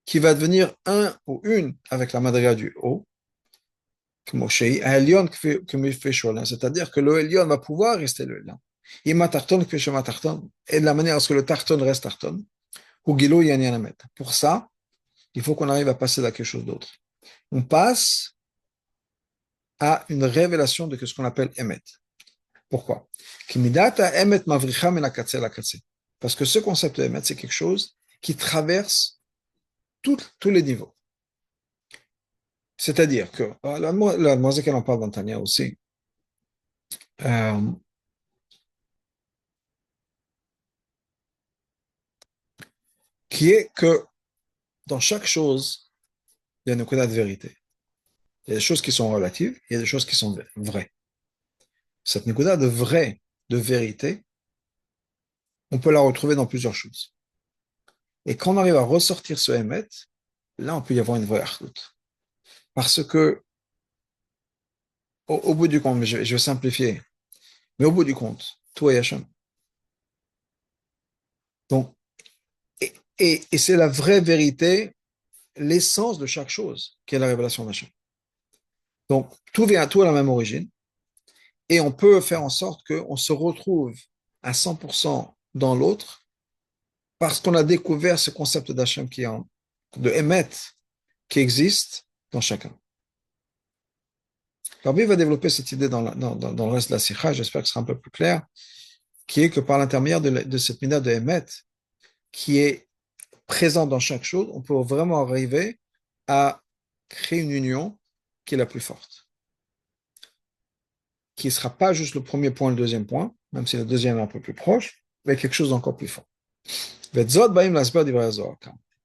qui va devenir un ou une avec la madriga du haut, c'est-à-dire que le Elion va pouvoir rester le Elion. Et de la manière à ce que le tarton reste tarton, pour ça, il faut qu'on arrive à passer à quelque chose d'autre. On passe à une révélation de ce qu'on appelle Emet. Pourquoi? Parce que ce concept de Emet, c'est quelque chose qui traverse tous les niveaux. C'est-à-dire que, la demoiselle qu'elle en parle dans Tania aussi, euh, qui est que dans chaque chose, il y a une quota de vérité. Il y a des choses qui sont relatives, il y a des choses qui sont vraies. Cette nekuda de vrai, de vérité, on peut la retrouver dans plusieurs choses. Et quand on arrive à ressortir ce émet, là, on peut y avoir une vraie achdout. Parce que, au bout du compte, je vais simplifier, mais au bout du compte, tout est Hachem. Donc, et c'est la vraie vérité, l'essence de chaque chose, qui est la révélation d'Hachem. Donc, tout à la même origine, et on peut faire en sorte qu'on se retrouve à 100% dans l'autre, parce qu'on a découvert ce concept d'Hachem de Emet, qui existe dans chacun. Rabbi va développer cette idée dans le reste de la Sikha, j'espère que ce sera un peu plus clair, qui est que par l'intermédiaire de cette mina de Emet, qui est présente dans chaque chose, on peut vraiment arriver à créer une union qui est la plus forte, qui ne sera pas juste le premier point, le deuxième point, même si le deuxième est un peu plus proche, mais quelque chose d'encore plus fort.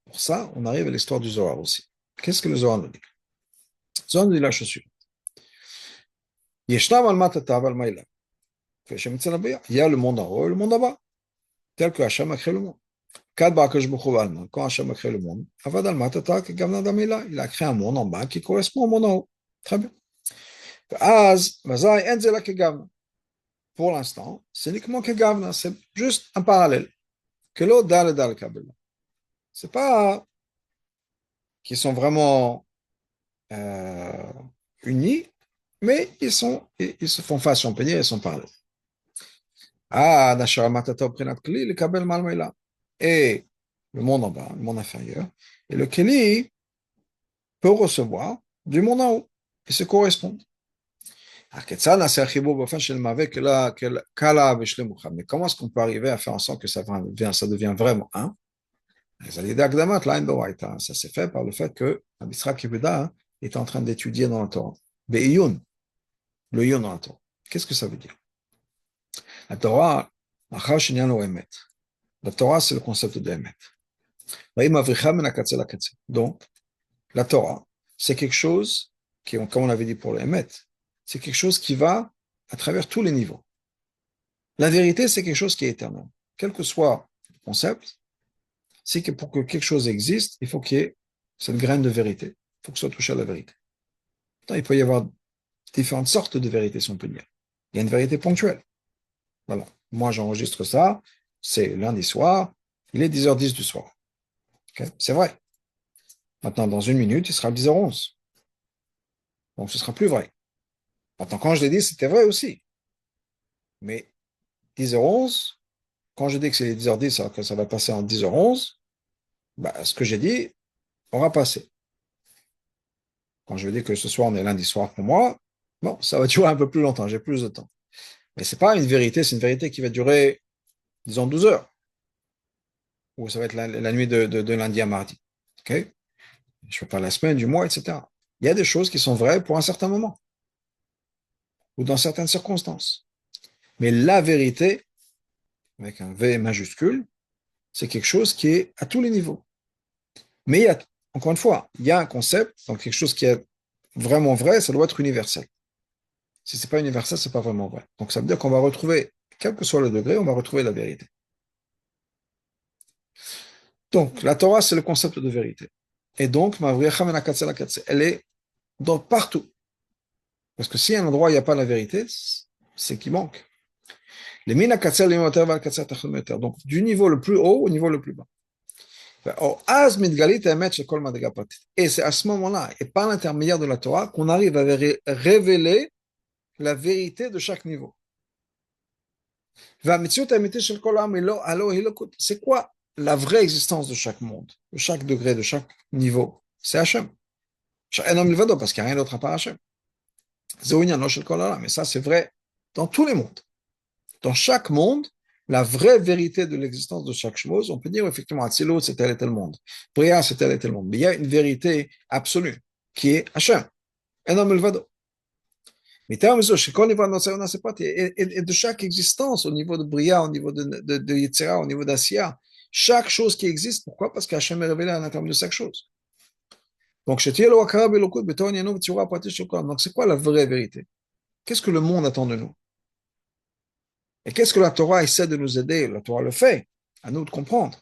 Pour ça, on arrive à l'histoire du Zohar aussi. Qu'est-ce que le Zohar nous dit? Le Zohar nous dit la chose suivante. Il y a le monde en haut et le monde en bas, tel que Hachem a créé le monde. Quand Hachem a créé le monde, il a créé un monde en bas qui correspond au monde en haut. Très bien. Pour l'instant, c'est uniquement que Gavna, c'est juste un parallèle. Que l'autre dans le Kabbalah. C'est pas qu'ils sont vraiment unis, mais ils se font face, on peut dire, ils sont parallèles. Et le monde en bas, le monde inférieur, et le Keli peut recevoir du monde en haut. Ils se correspondent. Mais comment est-ce qu'on peut arriver à faire en sorte que ça devient vraiment un? Ça s'est fait par le fait que Abisra Kibuda est en train d'étudier dans la Torah. Be'iyun, le yun dans la Torah. Qu'est-ce que ça veut dire? La Torah, la Torah, c'est le concept de Emet. Donc, la Torah, c'est quelque chose qui, comme on avait dit pour le Emet, c'est quelque chose qui va à travers tous les niveaux. La vérité, c'est quelque chose qui est éternel. Quel que soit le concept, c'est que pour que quelque chose existe, il faut qu'il y ait cette graine de vérité. Il faut que ce soit touché à la vérité. Pourtant, il peut y avoir différentes sortes de vérités, si on peut dire. Il y a une vérité ponctuelle. Voilà. Moi, j'enregistre ça, c'est lundi soir, il est 10h10 du soir. Okay? C'est vrai. Maintenant, dans une minute, il sera 10h11. Donc, ce sera plus vrai. Maintenant, quand je l'ai dit, c'était vrai aussi. Mais 10h11, quand je dis que c'est 10h10, alors que ça va passer en 10h11, bah, ce que j'ai dit aura passé. Quand je dis que ce soir, on est lundi soir pour moi, bon, ça va durer un peu plus longtemps, j'ai plus de temps. Mais ce n'est pas une vérité, c'est une vérité qui va durer, disons, 12 heures. Ou ça va être la nuit de lundi à mardi. Okay? Je ne fais pas la semaine, du mois, etc. Il y a des choses qui sont vraies pour un certain moment. Ou dans certaines circonstances. Mais la vérité, avec un V majuscule, c'est quelque chose qui est à tous les niveaux. Mais il y a, encore une fois, il y a un concept, donc quelque chose qui est vraiment vrai, ça doit être universel. Si ce n'est pas universel, ce n'est pas vraiment vrai. Donc ça veut dire qu'on va retrouver, quel que soit le degré, on va retrouver la vérité. Donc la Torah, c'est le concept de vérité. Et donc, elle est donc partout. Parce que si à un endroit, il n'y a pas la vérité, c'est qu'il manque. Donc, du niveau le plus haut au niveau le plus bas. Et c'est à ce moment-là, et par l'intermédiaire de la Torah, qu'on arrive à révéler la vérité de chaque niveau. C'est quoi la vraie existence de chaque monde, de chaque degré, de chaque niveau? C'est Hachem. Parce qu'il n'y a rien d'autre à part Hachem. Mais ça, c'est vrai dans tous les mondes. Dans chaque monde, la vraie vérité de l'existence de chaque chose, on peut dire effectivement, Atzilut, c'est tel et tel monde. Bria, c'est tel et tel monde. Mais il y a une vérité absolue, qui est Hachem. un homme elvado. Mais et de chaque existence, au niveau de Bria, au niveau de Yetzira, au niveau d'Asiya, chaque chose qui existe, pourquoi? Parce qu'Hachem est révélé à l'intérieur de chaque chose. Donc, donc c'est quoi la vraie vérité? Qu'est-ce que le monde attend de nous? Et qu'est-ce que la Torah essaie de nous aider? La Torah le fait, à nous de comprendre.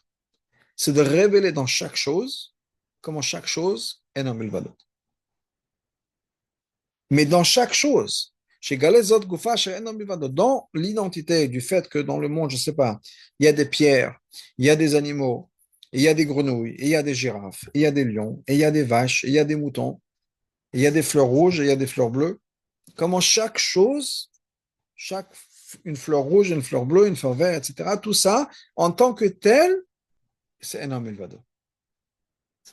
C'est de révéler dans chaque chose comment chaque chose est un milvado. Mais dans chaque chose, chez Galezot Goufa, chez un milvado, dans l'identité du fait que dans le monde, je ne sais pas, il y a des pierres, il y a des animaux, il y a des grenouilles, il y a des girafes, il y a des lions, il y a des vaches, il y a des moutons, il y a des fleurs rouges, il y a des fleurs bleues. Comment chaque chose, chaque une fleur rouge, une fleur bleue, une fleur verte, etc. Tout ça, en tant que tel, c'est un homme Milvado.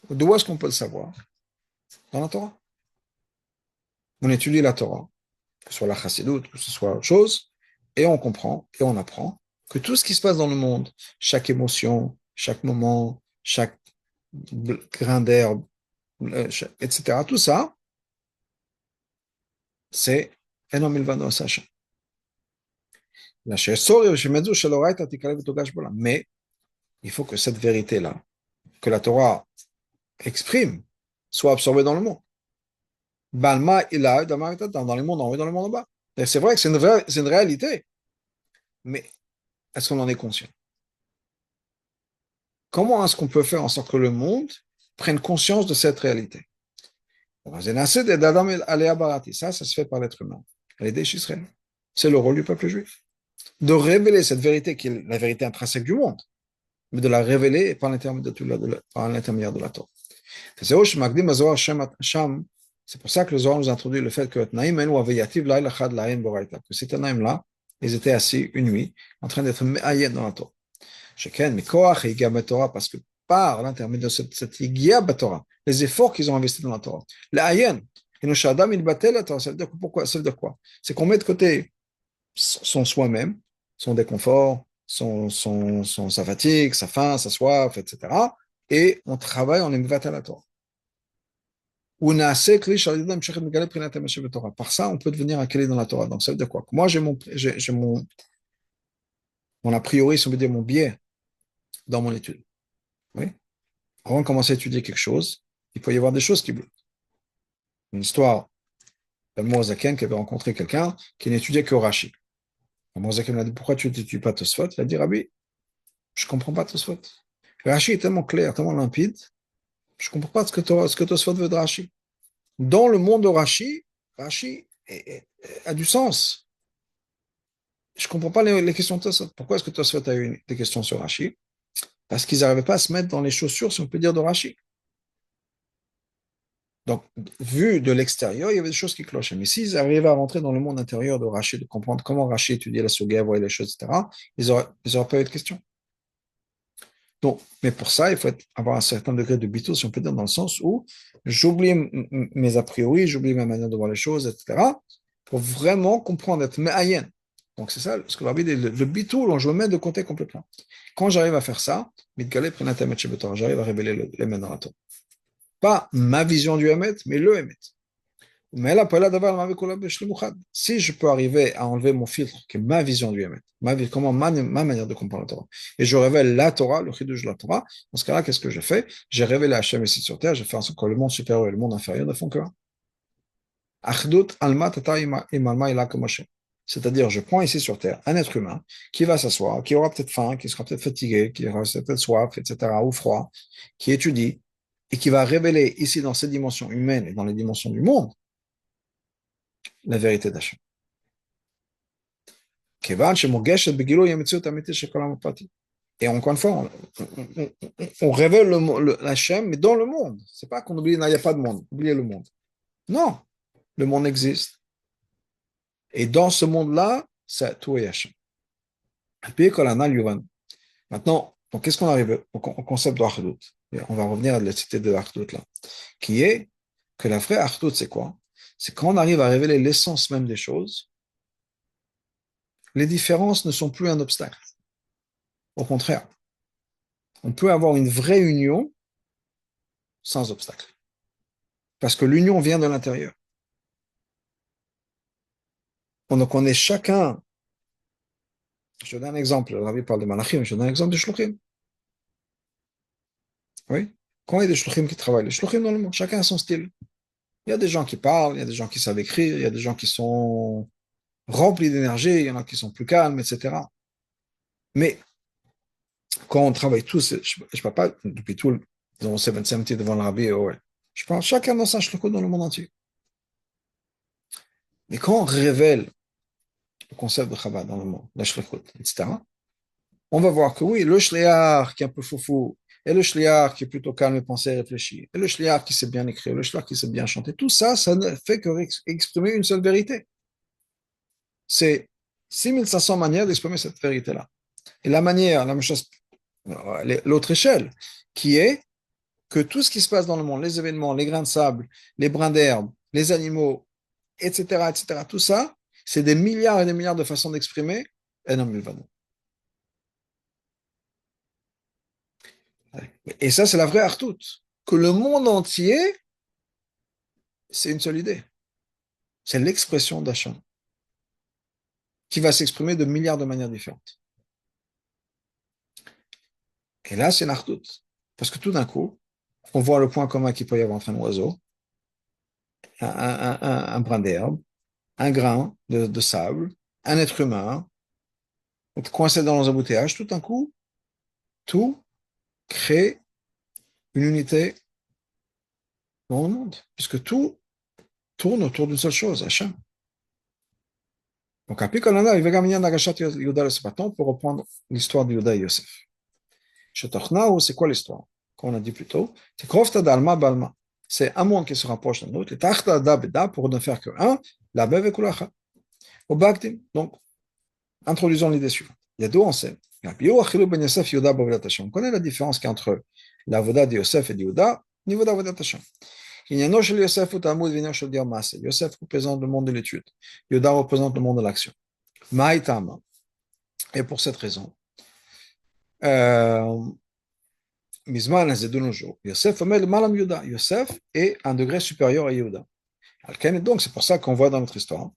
D'où est-ce qu'on peut le savoir? Dans la Torah. On étudie la Torah, que ce soit la Chassidoute, que ce soit autre chose, et on comprend et on apprend que tout ce qui se passe dans le monde, chaque émotion, chaque moment, chaque grain d'herbe, etc., tout ça, c'est un homme Milvado à Sacha. Mais il faut que cette vérité-là, que la Torah exprime, soit absorbée dans le monde. Balma, il a dans le monde en haut et dans le monde en bas. C'est vrai que c'est une réalité, mais est-ce qu'on en est conscient? Comment est-ce qu'on peut faire en sorte que le monde prenne conscience de cette réalité? Ça se fait par l'être humain. C'est le rôle du peuple juif. De révéler cette vérité qui est la vérité intrinsèque du monde, mais de la révéler par l'intermédiaire de la Torah. C'est pour ça que le Zohar nous introduit le fait que ces Tanaïm-là, ils étaient assis une nuit en train d'être me'ayen dans la Torah. Parce que par l'intermédiaire de cette Yigia Torah, les efforts qu'ils ont investis dans la Torah, l'Ayen, pourquoi? Ça veut dire quoi? C'est qu'on met de côté son soi-même, son déconfort, sa fatigue, sa faim, sa soif, etc. Et on travaille, on est à la Torah. Par ça, on peut devenir un keli dans la Torah. Donc, ça veut dire quoi? Moi, j'ai mon a priori, si on veut dire mon biais dans mon étude. Oui? Avant de commencer à étudier quelque chose, il peut y avoir des choses qui bloquent. Une histoire d'un Moazaken qui avait rencontré quelqu'un qui n'étudiait que Rashi. Le Moazaken lui a dit, pourquoi tu n'étudies pas Tosfot? Il a dit, Rabbi, je ne comprends pas Tosfot. Rashi est tellement clair, tellement limpide, je ne comprends pas ce que Tosfot veut de Rashi. Dans le monde de Rashi, Rashi a du sens. Je ne comprends pas les questions de Tosfot. Pourquoi est-ce que Tosfot a eu des questions sur Rashi? Parce qu'ils n'arrivaient pas à se mettre dans les chaussures, si on peut dire, de Rashi. Donc, vu de l'extérieur, il y avait des choses qui clochaient. Mais s'ils arrivaient à rentrer dans le monde intérieur de Rashi, de comprendre comment Rashi étudiait la Sugya, voyait les choses, etc., ils n'auraient pas eu de questions. Donc, mais pour ça, il faut avoir un certain degré de bitou, si on peut dire, dans le sens où j'oublie mes a priori, j'oublie ma manière de voir les choses, etc., pour vraiment comprendre, être me'ayen. Donc, c'est ça ce que l'Arbi dit, le bitou, je le mets de côté complètement. Quand j'arrive à faire ça, j'arrive à révéler les mains dans la Torah. Pas ma vision du Hémet, mais le Hémet. Mais là, si je peux arriver à enlever mon filtre, qui est ma vision du Hémet, ma manière de comprendre la Torah, et je révèle la Torah, le chidouche de la Torah, dans ce cas-là, qu'est-ce que je fais? J'ai révélé Hachem ici sur terre, j'ai fait en sorte que le monde supérieur et le monde inférieur ne font que un. C'est-à-dire, je prends ici sur terre un être humain qui va s'asseoir, qui aura peut-être faim, qui sera peut-être fatigué, qui aura peut-être soif, etc., ou froid, qui étudie, et qui va révéler ici dans ces dimensions humaines et dans les dimensions du monde la vérité d'Hachem. Et encore une fois, on révèle l'Hachem, mais dans le monde. C'est pas qu'on oublie, il n'y a pas de monde, oubliez le monde. Non, le monde existe. Et dans ce monde-là, tout est Hachem. Maintenant, donc qu'est-ce qu'on arrive au concept de Achdut? On va revenir à la cité de l'Achdut là, qui est que la vraie Achdut, c'est quoi? C'est quand on arrive à révéler l'essence même des choses, les différences ne sont plus un obstacle. Au contraire, on peut avoir une vraie union sans obstacle. Parce que l'union vient de l'intérieur. Donc on est chacun, je donne un exemple, le Rabbi parle de Malachim, je donne un exemple de Shluchim. Oui. Quand il y a des Shluchim qui travaillent, les Shluchim dans le monde, chacun a son style. Il y a des gens qui parlent, il y a des gens qui savent écrire, il y a des gens qui sont remplis d'énergie, il y en a qui sont plus calmes, etc. Mais quand on travaille tous, je ne parle pas depuis tout le 770 devant le Rabbi, ouais. Je parle chacun dans sa Shluchut dans le monde entier. Mais quand on révèle le concept de Chabad dans le monde, la Shluchut, etc., on va voir que oui, le shliach qui est un peu foufou, et le shliach qui est plutôt calme et pensé et réfléchi, et le shliach qui sait bien écrire, le shliach qui sait bien chanter, tout ça, ça ne fait que exprimer une seule vérité. C'est 6500 manières d'exprimer cette vérité-là. Et la manière, la même chose, l'autre échelle, qui est que tout ce qui se passe dans le monde, les événements, les grains de sable, les brins d'herbe, les animaux, etc., tout ça, c'est des milliards et des milliards de façons d'exprimer un homme Milvado. Et ça, c'est la vraie Artout. Que le monde entier, c'est une seule idée. C'est l'expression d'Hachem qui va s'exprimer de milliards de manières différentes. Et là, c'est une Artout. Parce que tout d'un coup, on voit le point commun qu'il peut y avoir entre un oiseau, un brin d'herbe, un grain de sable, un être humain, coincé dans les embouteillages, tout d'un coup, tout crée une unité dans le monde, puisque tout tourne autour d'une seule chose, Hachem. Donc, après Kolana, il va gagner Nagashat Yuda le Sabaton pour reprendre l'histoire de Yuda et Yosef. Shetochnaou, c'est quoi l'histoire? Comme on a dit plus tôt, c'est Krofta d'Alma Balma. C'est un monde qui se rapproche d'un autre, et Tachta da Beda pour ne faire que un, la Bev et Kulacha. Au Bagdim. Donc, introduisons l'idée suivante. Il y a deux enseignes. On connaît la différence qu'il y a entre la Voda de Yosef et de Yuda, niveau d'Avodat Hashem. Yosef représente le monde de l'étude. Yuda représente le monde de l'action. Maïtama. Et pour cette raison, Mizman de nos jours, Yosef Yosef est un degré supérieur à Yehuda. Donc, c'est pour ça qu'on voit dans notre histoire.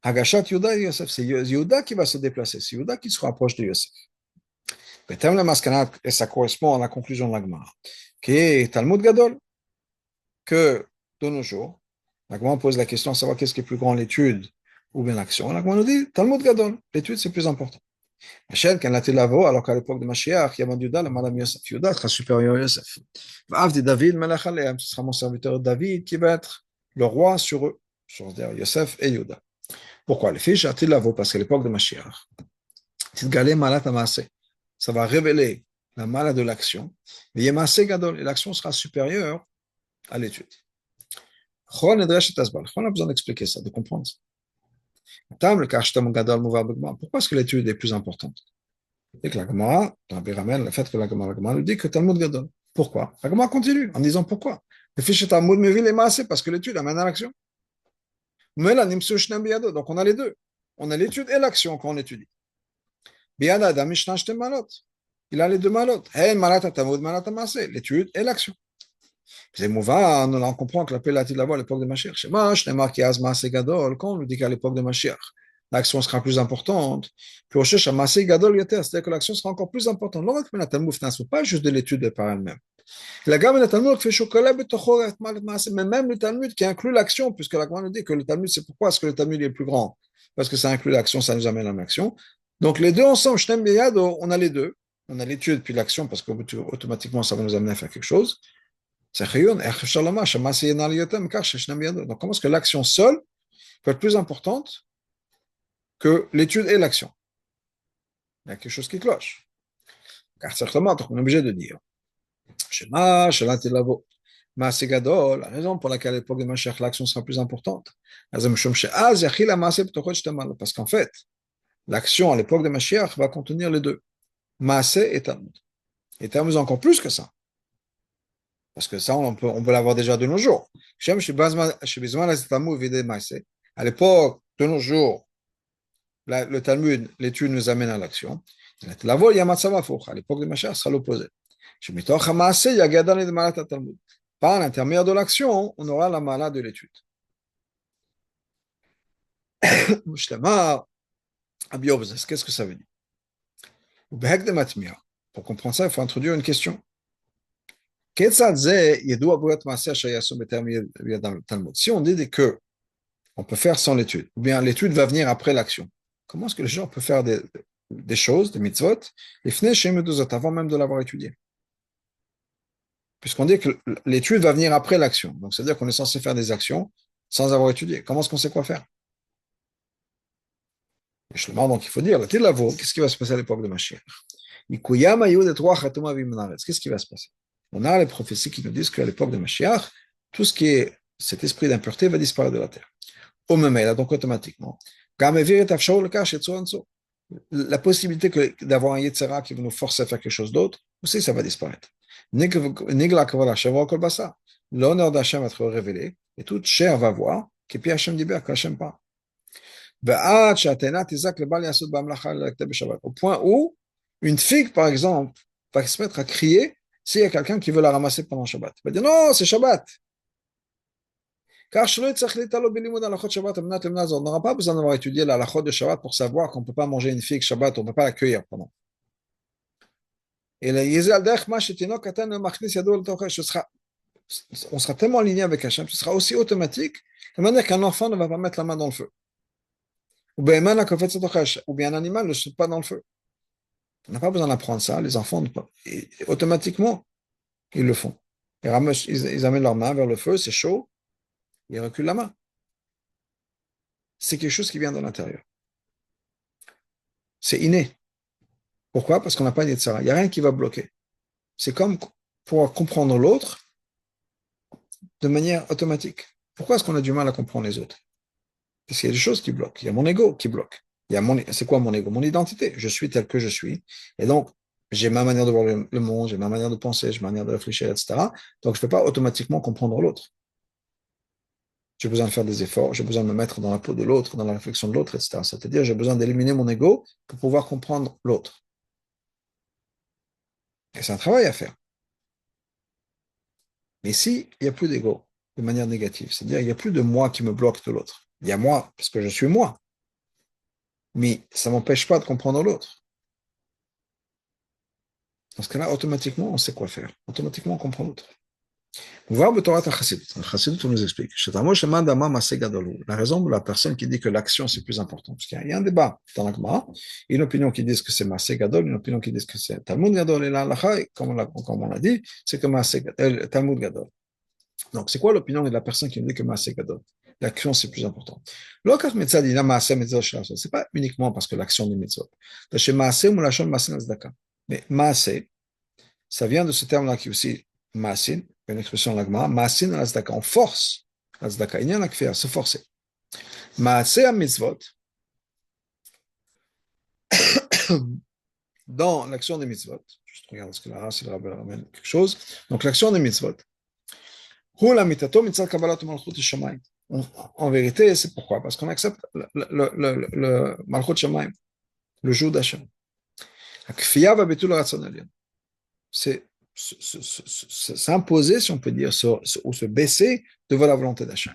Hagashat Yuda et Yosef, c'est Yehuda qui va se déplacer, c'est Yehuda qui se rapproche de Yosef. Et ça correspond à la conclusion de l'Agmara, qui est Talmud Gadol, que de nos jours, l'Agmara pose la question de savoir qu'est-ce qui est plus grand, l'étude ou bien l'action. L'Agmara nous dit Talmud Gadol, l'étude c'est plus important. Alors qu'à l'époque de Mashiach, Yaman Yuda, le Malam Yosef, Yuda sera supérieur à Yosef. David, ce sera mon serviteur David qui va être le roi sur eux, sur Yosef et Yuda. Pourquoi? Les fiches a-t-il parce qu'à l'époque de Mashiach, ça va révéler la mala de l'action, mais Gadol, et l'action sera supérieure à l'étude. On a besoin d'expliquer ça, de comprendre ça. Pourquoi est-ce que l'étude est plus importante? Et que la Gemara, le fait que la Gemara nous dit que Talmud Gadol. Pourquoi? La Gemara continue en disant pourquoi. Le fiche Talmud me vit les massés parce que l'étude amène à l'action. Mais là, donc on a les deux. On a l'étude et l'action quand on étudie. Il a les deux malot. L'étude et l'action. C'est mouvant, on comprend que l'appel a-t-il à l'époque de Mashiach. Quand on nous dit qu'à l'époque de Mashiach, l'action sera plus importante, puis au cherche à Masé Gadol Yoter, c'est-à-dire que l'action sera encore plus importante. Non, mais la Talmud n'est pas juste de l'étude par elle-même. La gamme de Talmud fait chocolat, mais même le Talmud qui inclut l'action, puisque la Gemara nous dit que le Talmud, c'est pourquoi est-ce que le Talmud est plus grand? Parce que ça inclut l'action, ça nous amène à l'action. Donc les deux ensemble, on a les deux. On a l'étude puis l'action, parce qu'automatiquement, ça va nous amener à faire quelque chose. Donc comment est-ce que l'action seule peut être plus importante que l'étude et l'action? Il y a quelque chose qui cloche. Car certainement, on est obligé de dire la raison pour laquelle à l'époque de Mashiach, l'action sera plus importante. Parce qu'en fait, l'action à l'époque de Mashiach va contenir les deux, Maaseh et Talmud. Et Talmud encore plus que ça. Parce que ça, on peut l'avoir déjà de nos jours. À l'époque, de nos jours, le Talmud, l'étude nous amène à l'action. À l'époque de Mashiach, sera l'opposé. Par l'intermédiaire de l'action, on aura la mala de l'étude. Shlema, Abiobzes, qu'est-ce que ça veut dire? Pour comprendre ça, il faut introduire une question. Si on dit que on peut faire sans l'étude, ou bien l'étude va venir après l'action, comment est-ce que les gens peuvent faire des choses, des mitzvot, avant même de l'avoir étudié? Puisqu'on dit que l'étude va venir après l'action. Donc, c'est-à-dire qu'on est censé faire des actions sans avoir étudié. Comment est-ce qu'on sait quoi faire? Donc, il faut dire, qu'est-ce qui va se passer à l'époque de Mashiach? Qu'est-ce qui va se passer? On a les prophéties qui nous disent qu'à l'époque de Mashiach, tout ce qui est cet esprit d'impureté va disparaître de la terre. Au même là, donc automatiquement. La possibilité d'avoir un Yetzera qui va nous forcer à faire quelque chose d'autre, aussi ça va disparaître. L'honneur d'Hachem va être révélé, et toute chair va voir que Hachem dit qu'Hachem parle. Au point où une figue, par exemple, va se mettre à crier s'il y a quelqu'un qui veut la ramasser pendant Shabbat. Il va dire non, c'est Shabbat. Car on n'aura pas besoin d'avoir étudié la halachot de Shabbat pour savoir qu'on ne peut pas manger une figue Shabbat, on ne peut pas l'accueillir pendant. Et on sera tellement aligné avec Hachem, ce sera aussi automatique, de manière qu'un enfant ne va pas mettre la main dans le feu. Ou bien un animal ne saute pas dans le feu. On n'a pas besoin d'apprendre ça, les enfants, et automatiquement, ils le font. Ils amènent leur main vers le feu, c'est chaud, ils reculent la main. C'est quelque chose qui vient de l'intérieur. C'est inné. Pourquoi? Parce qu'on n'a pas dit de ça. Il n'y a rien qui va bloquer. C'est comme pour comprendre l'autre de manière automatique. Pourquoi est-ce qu'on a du mal à comprendre les autres? Parce qu'il y a des choses qui bloquent. Il y a mon ego qui bloque. C'est quoi mon ego? Mon identité. Je suis tel que je suis. Et donc, j'ai ma manière de voir le monde, j'ai ma manière de penser, j'ai ma manière de réfléchir, etc. Donc, je ne peux pas automatiquement comprendre l'autre. J'ai besoin de faire des efforts, j'ai besoin de me mettre dans la peau de l'autre, dans la réflexion de l'autre, etc. C'est-à-dire, j'ai besoin d'éliminer mon ego pour pouvoir comprendre l'autre. Et c'est un travail à faire. Mais s'il n'y a plus d'ego, de manière négative, c'est-à-dire, il n'y a plus de moi qui me bloque de l'autre. Il y a moi, parce que je suis moi. Mais ça ne m'empêche pas de comprendre l'autre. Dans ce cas-là, automatiquement, on sait quoi faire. Automatiquement, on comprend l'autre. On va voir Torah Chassidut. Chassidut, on nous explique. La raison de la personne qui dit que l'action, c'est plus important. Parce qu'il y a un débat dans la Gemara. Il y a une opinion qui dit que c'est Maaseh Gadol, une opinion qui dit que c'est Talmud Gadol, et la halacha, comme on l'a dit, c'est que Talmud Gadol. Donc, c'est quoi l'opinion de la personne qui dit que Maaseh Gadol? L'action, c'est plus important. C'est pas uniquement parce que l'action du mitzvot. Mais Maaseh, ça vient de ce terme-là qui est aussi Maasin, une expression de l'agma, Maasin al-Azdaka, on force l'Azdaka, il n'y en a que faire, se forcer. Maaseh mitzvot, dans l'action des mitzvot, je regarde ce que là, si le rabbin ramène quelque chose, donc l'action des mitzvot, en vérité, c'est pourquoi? Parce qu'on accepte le Malchut Shamayim, le jour d'Hachem. C'est s'imposer, si on peut dire, ou se baisser devant la volonté d'Hachem.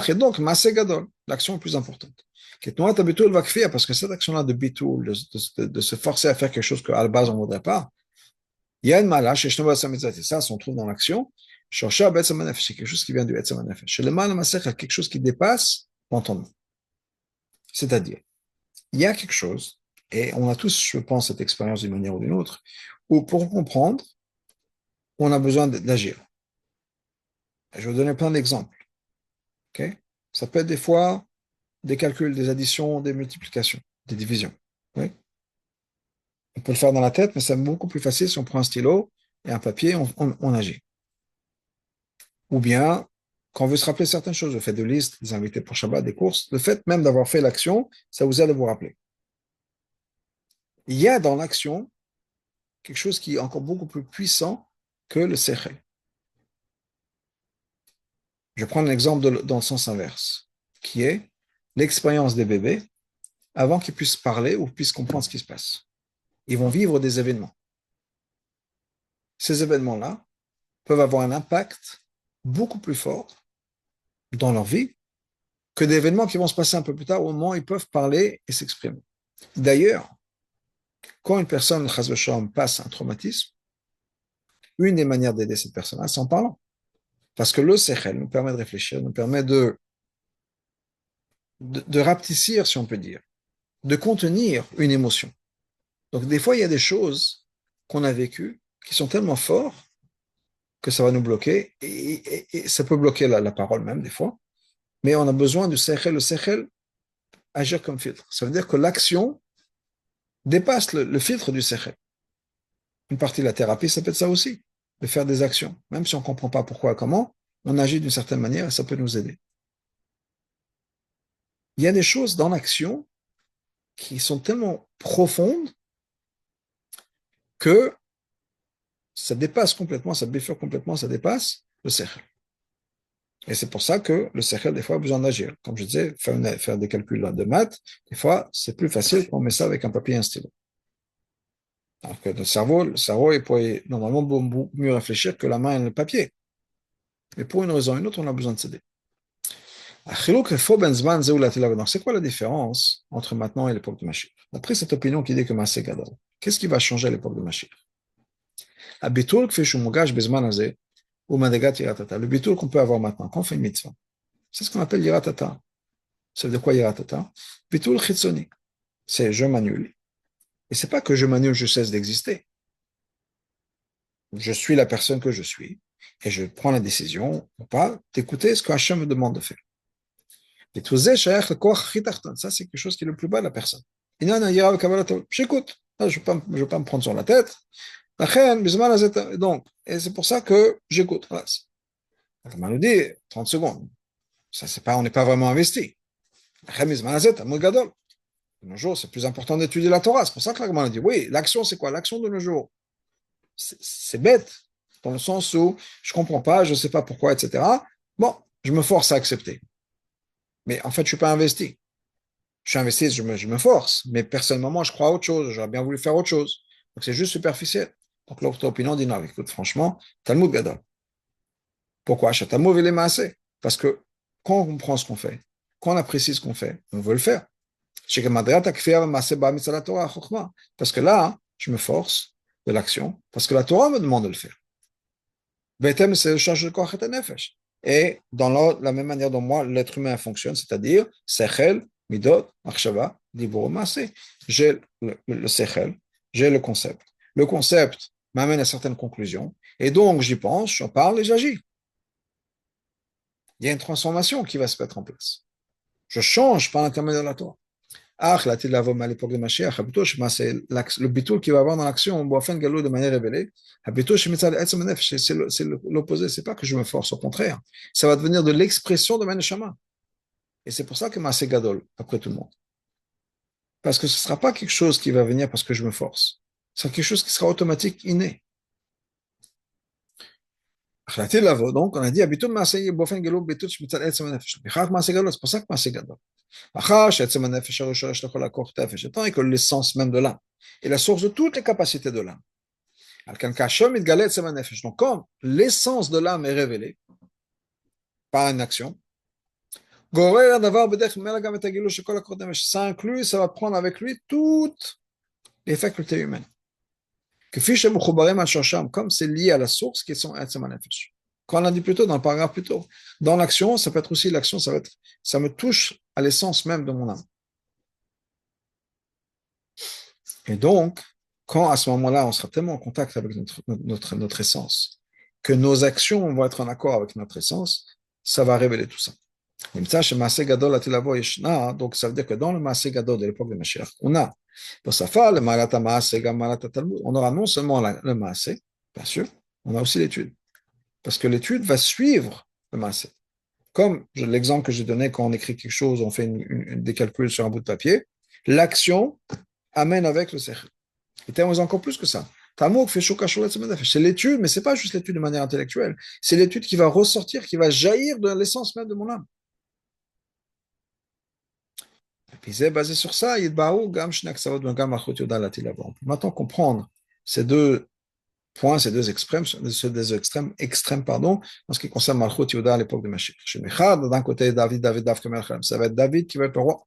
Et donc, Maaseh Gadol, l'action est plus importante. Parce que cette action-là de bitul, de se forcer à faire quelque chose qu'à la base on ne voudrait pas, il y a une malache, et ça, on trouve dans l'action, c'est quelque chose qui vient du Etzem Nefesh. Chez le mal, quelque chose qui dépasse l'entendement. C'est-à-dire, il y a quelque chose, et on a tous, je pense, cette expérience d'une manière ou d'une autre, où pour comprendre, on a besoin d'agir. Je vais vous donner plein d'exemples. Okay? Ça peut être des fois des calculs, des additions, des multiplications, des divisions. Oui? On peut le faire dans la tête, mais c'est beaucoup plus facile si on prend un stylo et un papier, on agit. Ou bien, quand on veut se rappeler certaines choses, le fait de listes, des invités pour Shabbat, des courses, le fait même d'avoir fait l'action, ça vous aide à vous rappeler. Il y a dans l'action quelque chose qui est encore beaucoup plus puissant que le sechel. Je prends un exemple dans le sens inverse, qui est l'expérience des bébés avant qu'ils puissent parler ou puissent comprendre ce qui se passe. Ils vont vivre des événements. Ces événements-là peuvent avoir un impact beaucoup plus fort dans leur vie que d'événements qui vont se passer un peu plus tard au moment où ils peuvent parler et s'exprimer. D'ailleurs, quand une personne, chas v'shalom, passe un traumatisme, une des manières d'aider cette personne-là, c'est en parlant. Parce que le sechel nous permet de réfléchir, nous permet de rapetissir, si on peut dire, de contenir une émotion. Donc, des fois, il y a des choses qu'on a vécues qui sont tellement fortes que ça va nous bloquer, et ça peut bloquer la parole même, des fois, mais on a besoin du sechel. Le sechel, agir comme filtre. Ça veut dire que l'action dépasse le filtre du sechel. Une partie de la thérapie, ça peut être ça aussi, de faire des actions. Même si on ne comprend pas pourquoi et comment, on agit d'une certaine manière et ça peut nous aider. Il y a des choses dans l'action qui sont tellement profondes que ça dépasse complètement, ça bifurque complètement, ça dépasse le sechel. Et c'est pour ça que le sechel, des fois, a besoin d'agir. Comme je disais, faire des calculs de maths, des fois, c'est plus facile quand on met ça avec un papier et un stylo. Alors que le cerveau, il pourrait normalement beaucoup mieux réfléchir que la main et le papier. Mais pour une raison ou une autre, on a besoin de s'aider. Donc, c'est quoi la différence entre maintenant et l'époque de Mashiach? D'après cette opinion qui dit que Maaseh Gadol, qu'est-ce qui va changer à l'époque de Mashiach? Le bitul qu'on peut avoir maintenant, quand on fait une mitzvah, c'est ce qu'on appelle yiratata. C'est de quoi yiratata? Bitul chitzoni. C'est je m'annule. Et c'est pas que je m'annule, je cesse d'exister. Je suis la personne que je suis et je prends la décision ou pas d'écouter ce que Hachem me demande de faire. Et tout ça, ça, c'est quelque chose qui est le plus bas de la personne. J'écoute. Je ne vais pas me prendre sur la tête. Donc, et c'est pour ça que j'écoute. On nous dit 30 secondes. Ça, c'est pas, on n'est pas vraiment investi. De nos jours, c'est plus important d'étudier la Torah. C'est pour ça que l'Agma dit oui, l'action, c'est quoi? L'action de nos jours. C'est bête, dans le sens où je ne comprends pas, je ne sais pas pourquoi, etc. Bon, je me force à accepter. Mais en fait, je ne suis pas investi. Je suis investi, je me force. Mais personnellement, je crois à autre chose. J'aurais bien voulu faire autre chose. Donc, c'est juste superficiel. Donc, l'autre opinion dit non, écoute, franchement, Talmud Gadol. Pourquoi? Talmud il est massé. Parce que quand on comprend ce qu'on fait, quand on apprécie ce qu'on fait, on veut le faire. Parce que là, je me force de l'action, parce que la Torah me demande de le faire. Et dans la même manière dont moi, l'être humain fonctionne, c'est-à-dire sechel, midot, machshava, dibur, maaseh. J'ai le sechel, j'ai le concept. Le concept m'amène à certaines conclusions, et donc j'y pense, j'en parle et j'agis. Il y a une transformation qui va se mettre en place. Je change par l'intermédiaire de la Torah. À l'époque de Mashiach, c'est le bitoul qu'il va avoir dans l'action, de manière révélée. C'est l'opposé, c'est pas que je me force, au contraire. Ça va devenir de l'expression de ma neshama. Et c'est pour ça que Maaseh Gadol, après tout le monde. Parce que ce ne sera pas quelque chose qui va venir parce que je me force. Ce sera quelque chose qui sera automatique, inné. Donc, on a dit, c'est pour ça que Maaseh Gadol. Étant que l'essence même de l'âme est la source de toutes les capacités de l'âme. Donc, comme l'essence de l'âme est révélée par une action, ça inclut, ça va prendre avec lui toutes les facultés humaines. Comme c'est lié à la source qui sont quand on a dit plus tôt, dans le paragraphe plus tôt, dans l'action, ça peut être aussi l'action, ça me touche à l'essence même de mon âme. Et donc, quand à ce moment-là, on sera tellement en contact avec notre essence, que nos actions vont être en accord avec notre essence, ça va révéler tout ça. Donc, ça veut dire que dans le Maaseh Gadol de l'époque de Mashiach, on a, dans sa fa, le Malata Maaseh, Malata Talmud, on aura non seulement le Maaseh, bien sûr, on a aussi l'étude. Parce que l'étude va suivre le Maaseh. Comme l'exemple que j'ai donné quand on écrit quelque chose, on fait des calculs sur un bout de papier, l'action amène avec le sechel. Et termes encore plus que ça. C'est l'étude, mais c'est pas juste l'étude de manière intellectuelle. C'est l'étude qui va ressortir, qui va jaillir de l'essence même de mon âme. Et puis c'est basé sur ça. On peut maintenant comprendre ces deux Point ces deux extrêmes, pardon, en ce qui concerne Malchut Yehuda à l'époque de Mashiach. Chez Mechad, d'un côté, David, ça va être David qui va être le roi.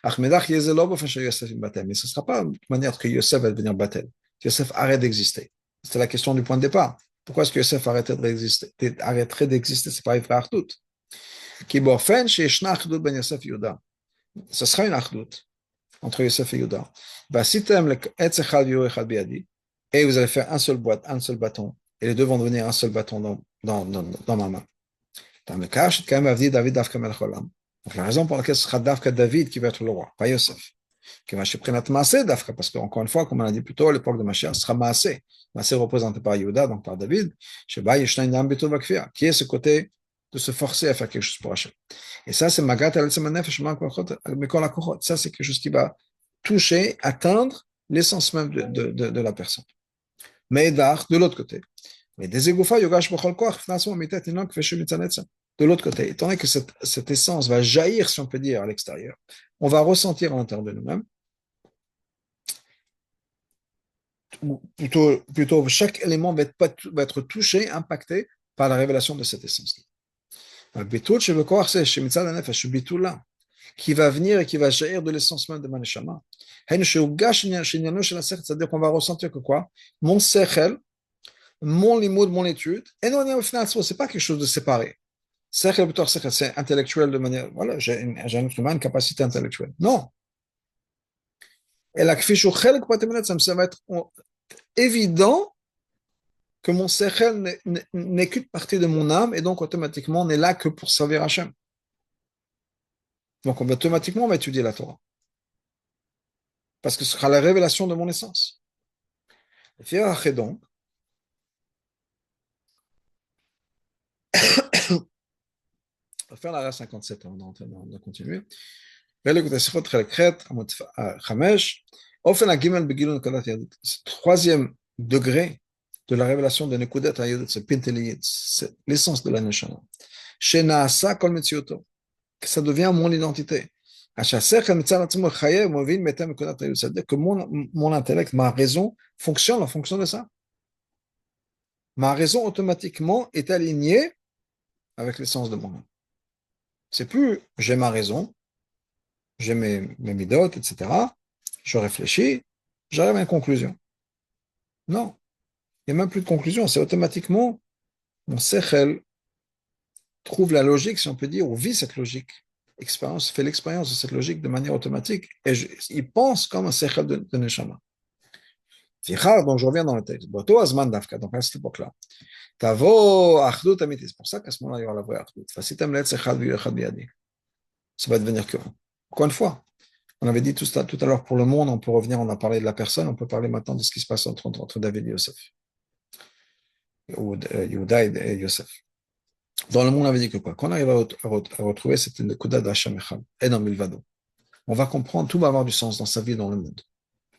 Achmedach Yezelov, enfin, chez Yosef Batel. Mais ce ne sera pas de manière que Yosef va devenir Batel. Yosef arrête d'exister. C'était la question du point de départ. Pourquoi est-ce que Yosef arrêterait d'exister? C'est pas une vraie Achdut. Qui borfen chez Shna Achdut ben Yosef Yehuda. Ce sera une Achdut entre Yosef et Yehuda. Basitem le Etz Echad Yor Echad Biadi. Et vous allez faire un seul bâton, et les deux vont devenir un seul bâton dans ma main. Dans le cas, quand même, David Davka Melech Olam. Donc la raison pour laquelle ce sera Davka David qui va être le roi, pas Yosef. Qui va chez Prenat Maaseh Davka, parce qu'encore une fois, comme on a dit plus tôt, à l'époque de Mashiach, ce sera Maaseh. Maaseh représenté par Yehuda, donc par David, Sheba Yeshnaim Dam Betul Vakfia, qui est ce côté de se forcer à faire quelque chose pour Hachem. Et ça, c'est Magat Al-Tzem Nefesh Mekol HaKochot. Ça, c'est quelque chose qui va toucher, atteindre l'essence même de la personne. Mais de l'autre côté. Mais des égoufa, yogash b'chol koach, financement, mitet, inok, feshu mitzanetza. De l'autre côté, étant donné que cette essence va jaillir, si on peut dire, à l'extérieur, on va ressentir à l'intérieur de nous-mêmes, ou plutôt chaque élément va être touché, impacté par la révélation de cette essence-là. Bitul, chez le koach, c'est chez mitzad anefesh, bitul là, qui va venir et qui va jaillir de l'essence même de Maneshama. C'est-à-dire qu'on va ressentir que quoi? Mon sechel, mon limoud, mon étude, et non, au final, c'est pas quelque chose de séparé. C'est intellectuel de manière, voilà, j'ai un être humain, une capacité intellectuelle. Non. Et la kfishu chelek ça va être évident que mon sechel n'est qu'une partie de mon âme, et donc automatiquement, on n'est là que pour servir Hachem. Donc, automatiquement, on va étudier la Torah. Parce que ce sera la révélation de mon essence. Et donc, on va faire la 57, on est en train de continuer. Troisième degré de la révélation de Nekudat Hayodot, c'est l'essence de la Neshama. Chez Naasa Kol Metsioto, que ça devient mon identité. C'est-à-dire que mon intellect, ma raison, fonctionne en fonction de ça. Ma raison automatiquement est alignée avec l'essence de mon âme. C'est plus j'ai ma raison, j'ai mes midotes, etc. Je réfléchis, j'arrive à une conclusion. Non, il n'y a même plus de conclusion. C'est automatiquement, mon sechel trouve la logique, si on peut dire, ou vit cette logique. Fait l'expérience de cette logique de manière automatique. Et il pense comme un sechel de Neshama. Donc je reviens dans le texte. Donc à cette époque-là. C'est pour ça qu'à ce moment-là, il y aura la vraie Achdut. Ça va devenir que. Encore une fois, on avait dit tout à l'heure pour le monde, on peut revenir, on a parlé de la personne, on peut parler maintenant de ce qui se passe entre David et Yosef. Ou Yehuda et Yosef. Dans le monde, on avait dit que quoi? Quand on arrive à retrouver cette Nekuda d'Hachem Echad, et dans Milvado, on va comprendre, tout va avoir du sens dans sa vie, dans le monde.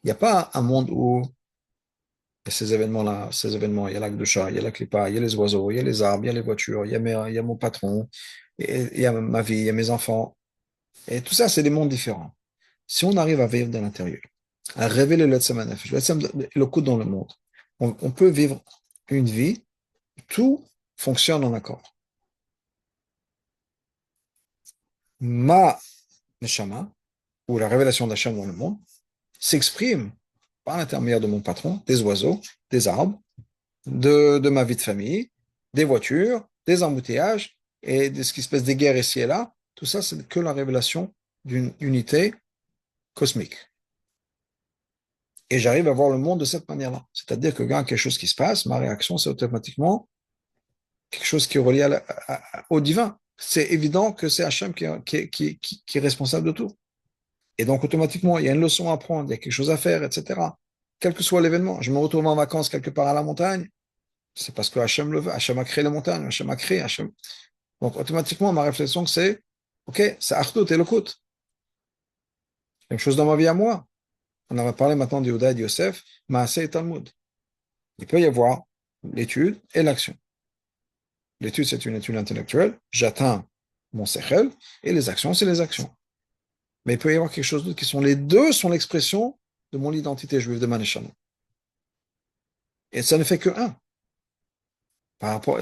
Il n'y a pas un monde où il y a ces événements-là, il y a l'Akdusha, il y a la Klippa, il y a les oiseaux, il y a les arbres, il y a les voitures, il y a mon patron, il y a ma vie, il y a mes enfants. Et tout ça, c'est des mondes différents. Si on arrive à vivre de l'intérieur, à révéler le coup dans le monde, on peut vivre une vie, tout fonctionne en accord. Ma neshama, ou la révélation d'Hachem dans le monde, s'exprime par l'intermédiaire de mon patron, des oiseaux, des arbres, de ma vie de famille, des voitures, des embouteillages, et de ce qui se passe des guerres ici et là. Tout ça, c'est que la révélation d'une unité cosmique. Et j'arrive à voir le monde de cette manière-là. C'est-à-dire que quand quelque chose qui se passe, ma réaction, c'est automatiquement quelque chose qui est relié au divin. C'est évident que c'est Hachem qui est responsable de tout. Et donc, automatiquement, il y a une leçon à apprendre, il y a quelque chose à faire, etc. Quel que soit l'événement, je me retrouve en vacances quelque part à la montagne, c'est parce que Hachem le veut. Hachem a créé la montagne, Hachem a créé, Hachem. Donc, automatiquement, ma réflexion, c'est, OK, c'est Achdut et Elokut. Même chose dans ma vie à moi. On va parler maintenant de Yehuda et de Yosef, Maaseh et Talmud. Il peut y avoir l'étude et l'action. L'étude, c'est une étude intellectuelle. J'atteins mon sechel, et les actions, c'est les actions. Mais il peut y avoir quelque chose d'autre qui sont les deux, sont l'expression de mon identité juive de Maneshama. Et ça ne fait que un.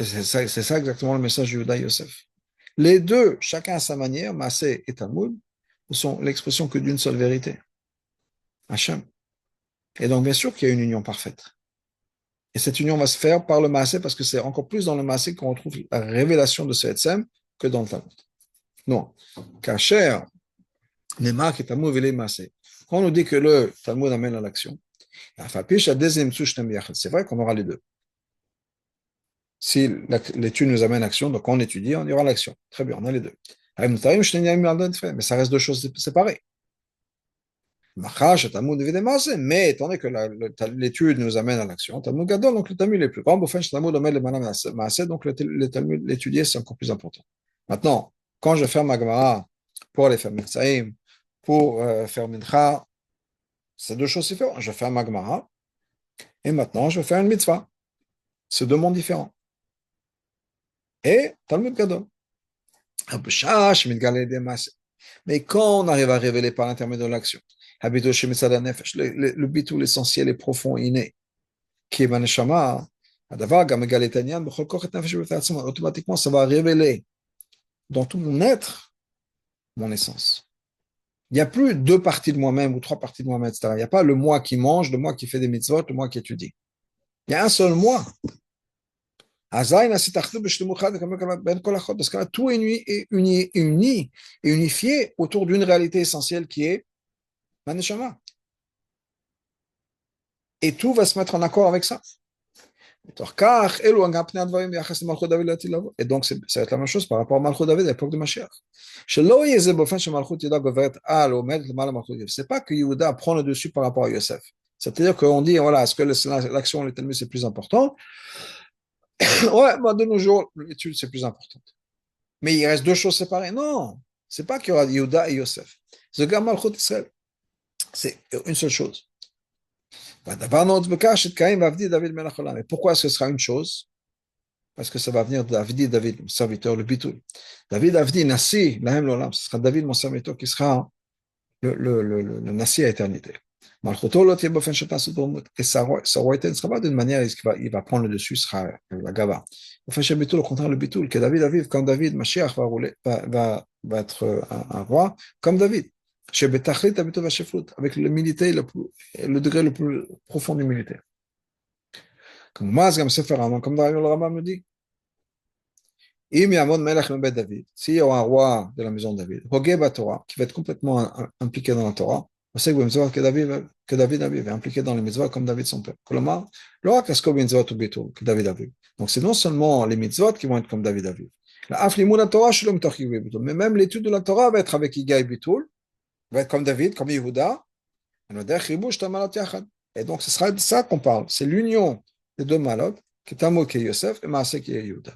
C'est ça exactement le message de Yehuda Yosef. Les deux, chacun à sa manière, Maaseh et Talmud, ne sont l'expression que d'une seule vérité, Hachem. Et donc, bien sûr qu'il y a une union parfaite. Et cette union va se faire par le Maaseh, parce que c'est encore plus dans le Maaseh qu'on retrouve la révélation de ce Etzem que dans le Talmud. Non. Kacher, les marques et Talmud et les Maaseh. Quand on nous dit que le Talmud amène à l'action, c'est vrai qu'on aura les deux. Si l'étude nous amène à l'action, donc on étudie, on y aura l'action. Très bien, on a les deux. Mais ça reste deux choses séparées. Mais étant donné que l'étude nous amène à l'action, Talmud Gadol, donc le Talmud est plus grand, donc le Talmud, l'étudier, c'est encore plus important. Maintenant, quand je fais ma Gemara pour aller faire Metzaïm, pour faire Mincha, c'est deux choses différentes. Je fais ma Gemara et maintenant je vais faire une mitzvah. C'est deux mondes différents. Et Talmud Gadol. Mais quand on arrive à révéler par l'intermédiaire de l'action, le bitul essentiel et profond inné, qui est Maneshama, automatiquement ça va révéler dans tout mon être mon essence. Il n'y a plus deux parties de moi-même ou trois parties de moi-même, etc. Il n'y a pas le moi qui mange, le moi qui fait des mitzvot, le moi qui étudie. Il y a un seul moi. Dans ce cas-là, tout est uni et unifié autour d'une réalité essentielle qui est Maneshama. Et tout va se mettre en accord avec ça. Et donc, ça va être la même chose par rapport à Malchut David à l'époque de Mashiach. C'est pas que Yehuda prend le dessus par rapport à Yosef. C'est-à-dire qu'on dit, voilà, est-ce que l'action, le Talmud, c'est plus important? Ouais, bah, de nos jours, l'étude, c'est plus important. Mais il reste deux choses séparées. Non, c'est pas qu'il y aura Yehuda et Yosef. C'est c'est une seule chose. Mais pourquoi est-ce que ce sera une chose? Parce que ça va venir d'Avdi David, mon serviteur, le Bitul. David Avdi, Nassi, Lahem Lolam, ce sera David, mon serviteur, qui sera le Nassi à éternité. Et sa royauté ne sera pas d'une manière, il va prendre le dessus, sera la Gava. Au contraire, le Bitul, que David Aviv, comme David, Mashiach va être un roi, comme David. Avec l'humilité, le degré le plus profond d'humilité. Comme dans le Rambam me dit, s'il y aura un roi de la maison de David, qui va être complètement impliqué dans la Torah, on sait que David est impliqué dans les mitzvot comme David son père. Que David a vu. Donc c'est non seulement les mitzvot qui vont être comme David a vu. Mais même l'étude de la Torah va être avec Iga et Bitul, va être comme David, comme Yehuda. Et donc ce sera de ça qu'on parle. C'est l'union des deux malot, qui est Tamo qui est Yosef et Maaseh qui est Yehuda.